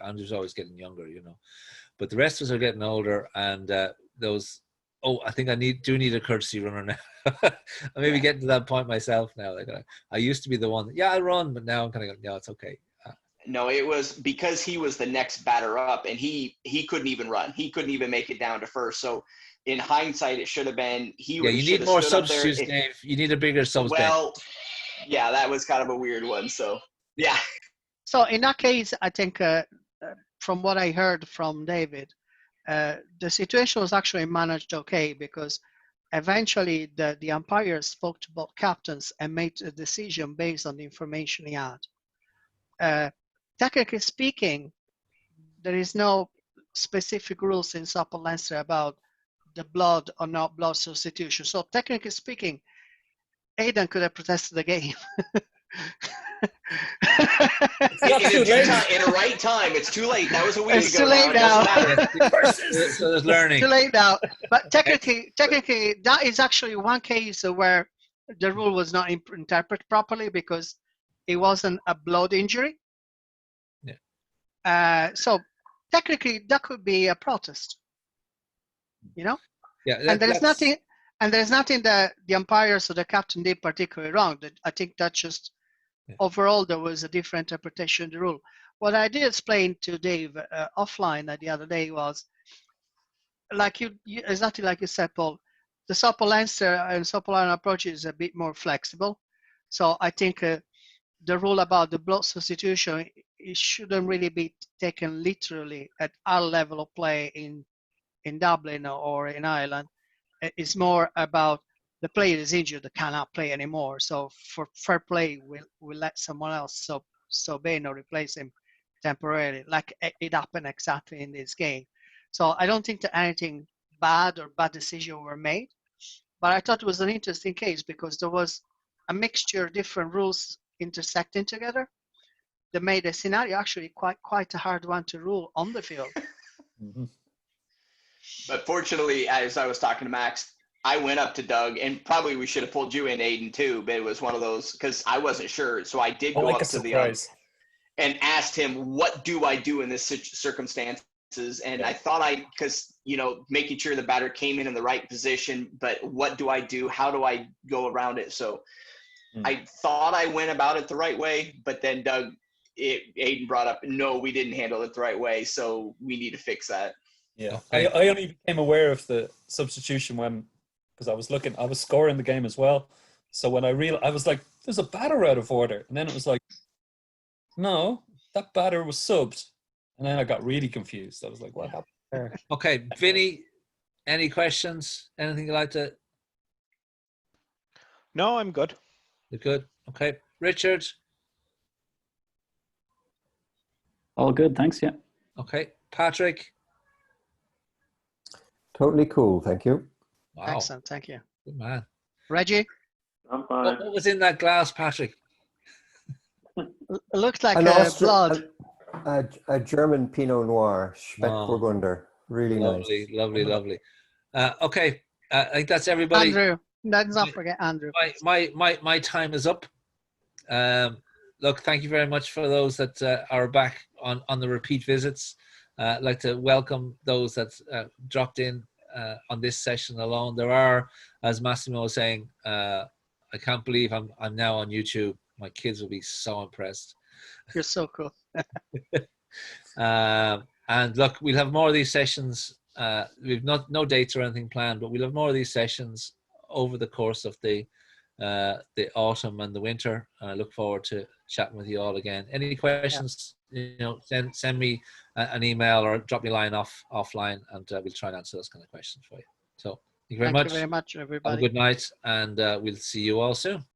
Andrew's always getting younger, but the rest of us are getting older, and I think I do need a courtesy runner now. I'm maybe getting to that point myself now. Like I used to be the one, I run, but now I'm kind of going, no, it's okay. No, it was because he was the next batter up, and he couldn't even run. He couldn't even make it down to first. So in hindsight, it should have been you need more substitutes, Dave. You need a bigger subs. Well, yeah, that was kind of a weird one. So yeah. So in that case, I think from what I heard from David, the situation was actually managed okay, because eventually the umpires spoke to both captains and made a decision based on the information he had. Technically speaking, there is no specific rules in Upper Leinster about the blood or not blood substitution. So technically speaking, Aidan could have protested the game. In a right time, it's too late. That was a week ago. It's too late now. So there's learning. Too late now. But technically, that is actually one case where the rule was not interpreted properly, because it wasn't a blood injury. Yeah. So technically, that could be a protest. Yeah. And there's nothing. And there's nothing that the umpires or the captain did particularly wrong. I think that just overall there was a different interpretation of the rule. What I did explain to Dave offline the other day was, like you exactly like you said, Paul. the Sopo Leinster and Sopo Line approach is a bit more flexible. So I think the rule about the block substitution, it shouldn't really be taken literally at our level of play in Dublin or in Ireland. It's more about the player is injured, they cannot play anymore. So for fair play, we'll let someone else so Bain or replace him temporarily, like it happened exactly in this game. So I don't think that anything bad or bad decisions were made, but I thought it was an interesting case because there was a mixture of different rules intersecting together that made the scenario actually quite a hard one to rule on the field. Mm-hmm. But fortunately, as I was talking to Max, I went up to Doug, and probably we should have pulled you in, Aiden, too, but it was one of those, because I wasn't sure. So I did go up to the ump and asked him, what do I do in this circumstances? And I thought because, making sure the batter came in the right position, but what do I do? How do I go around it? So I thought I went about it the right way, but then Aiden brought up, no, we didn't handle it the right way, so we need to fix that. Yeah, Okay. I only became aware of the substitution because I was scoring the game as well. So when I was like, there's a batter out of order. And then it was like, no, that batter was subbed. And then I got really confused. I was like, what happened there? Okay, Vinny, any questions? Anything you'd like to? No, I'm good. You're good. Okay, Richard. All good, thanks. Yeah. Okay, Patrick. Totally cool, thank you. Wow, Excellent, thank you. good man. Reggie? I'm fine. What was in that glass, Patrick? It looks like blood. A German Pinot Noir, Speckburgunder. Really Lovely, nice. lovely. Okay, I think that's everybody. Andrew, let's not forget Andrew. My time is up. Look, thank you very much for those that are back on the repeat visits. I'd like to welcome those that dropped in on this session alone. There are, as Massimo was saying, I can't believe I'm now on YouTube. My kids will be so impressed. You're so cool. And look, we'll have more of these sessions. We've no dates or anything planned, but we'll have more of these sessions over the course of the autumn and the winter. I look forward to chatting with you all again. Any questions? Send me an email or drop me a line offline, and we'll try and answer those kind of questions for you. So thank you very much. Thank you very much, everybody. Have a good night, and we'll see you all soon.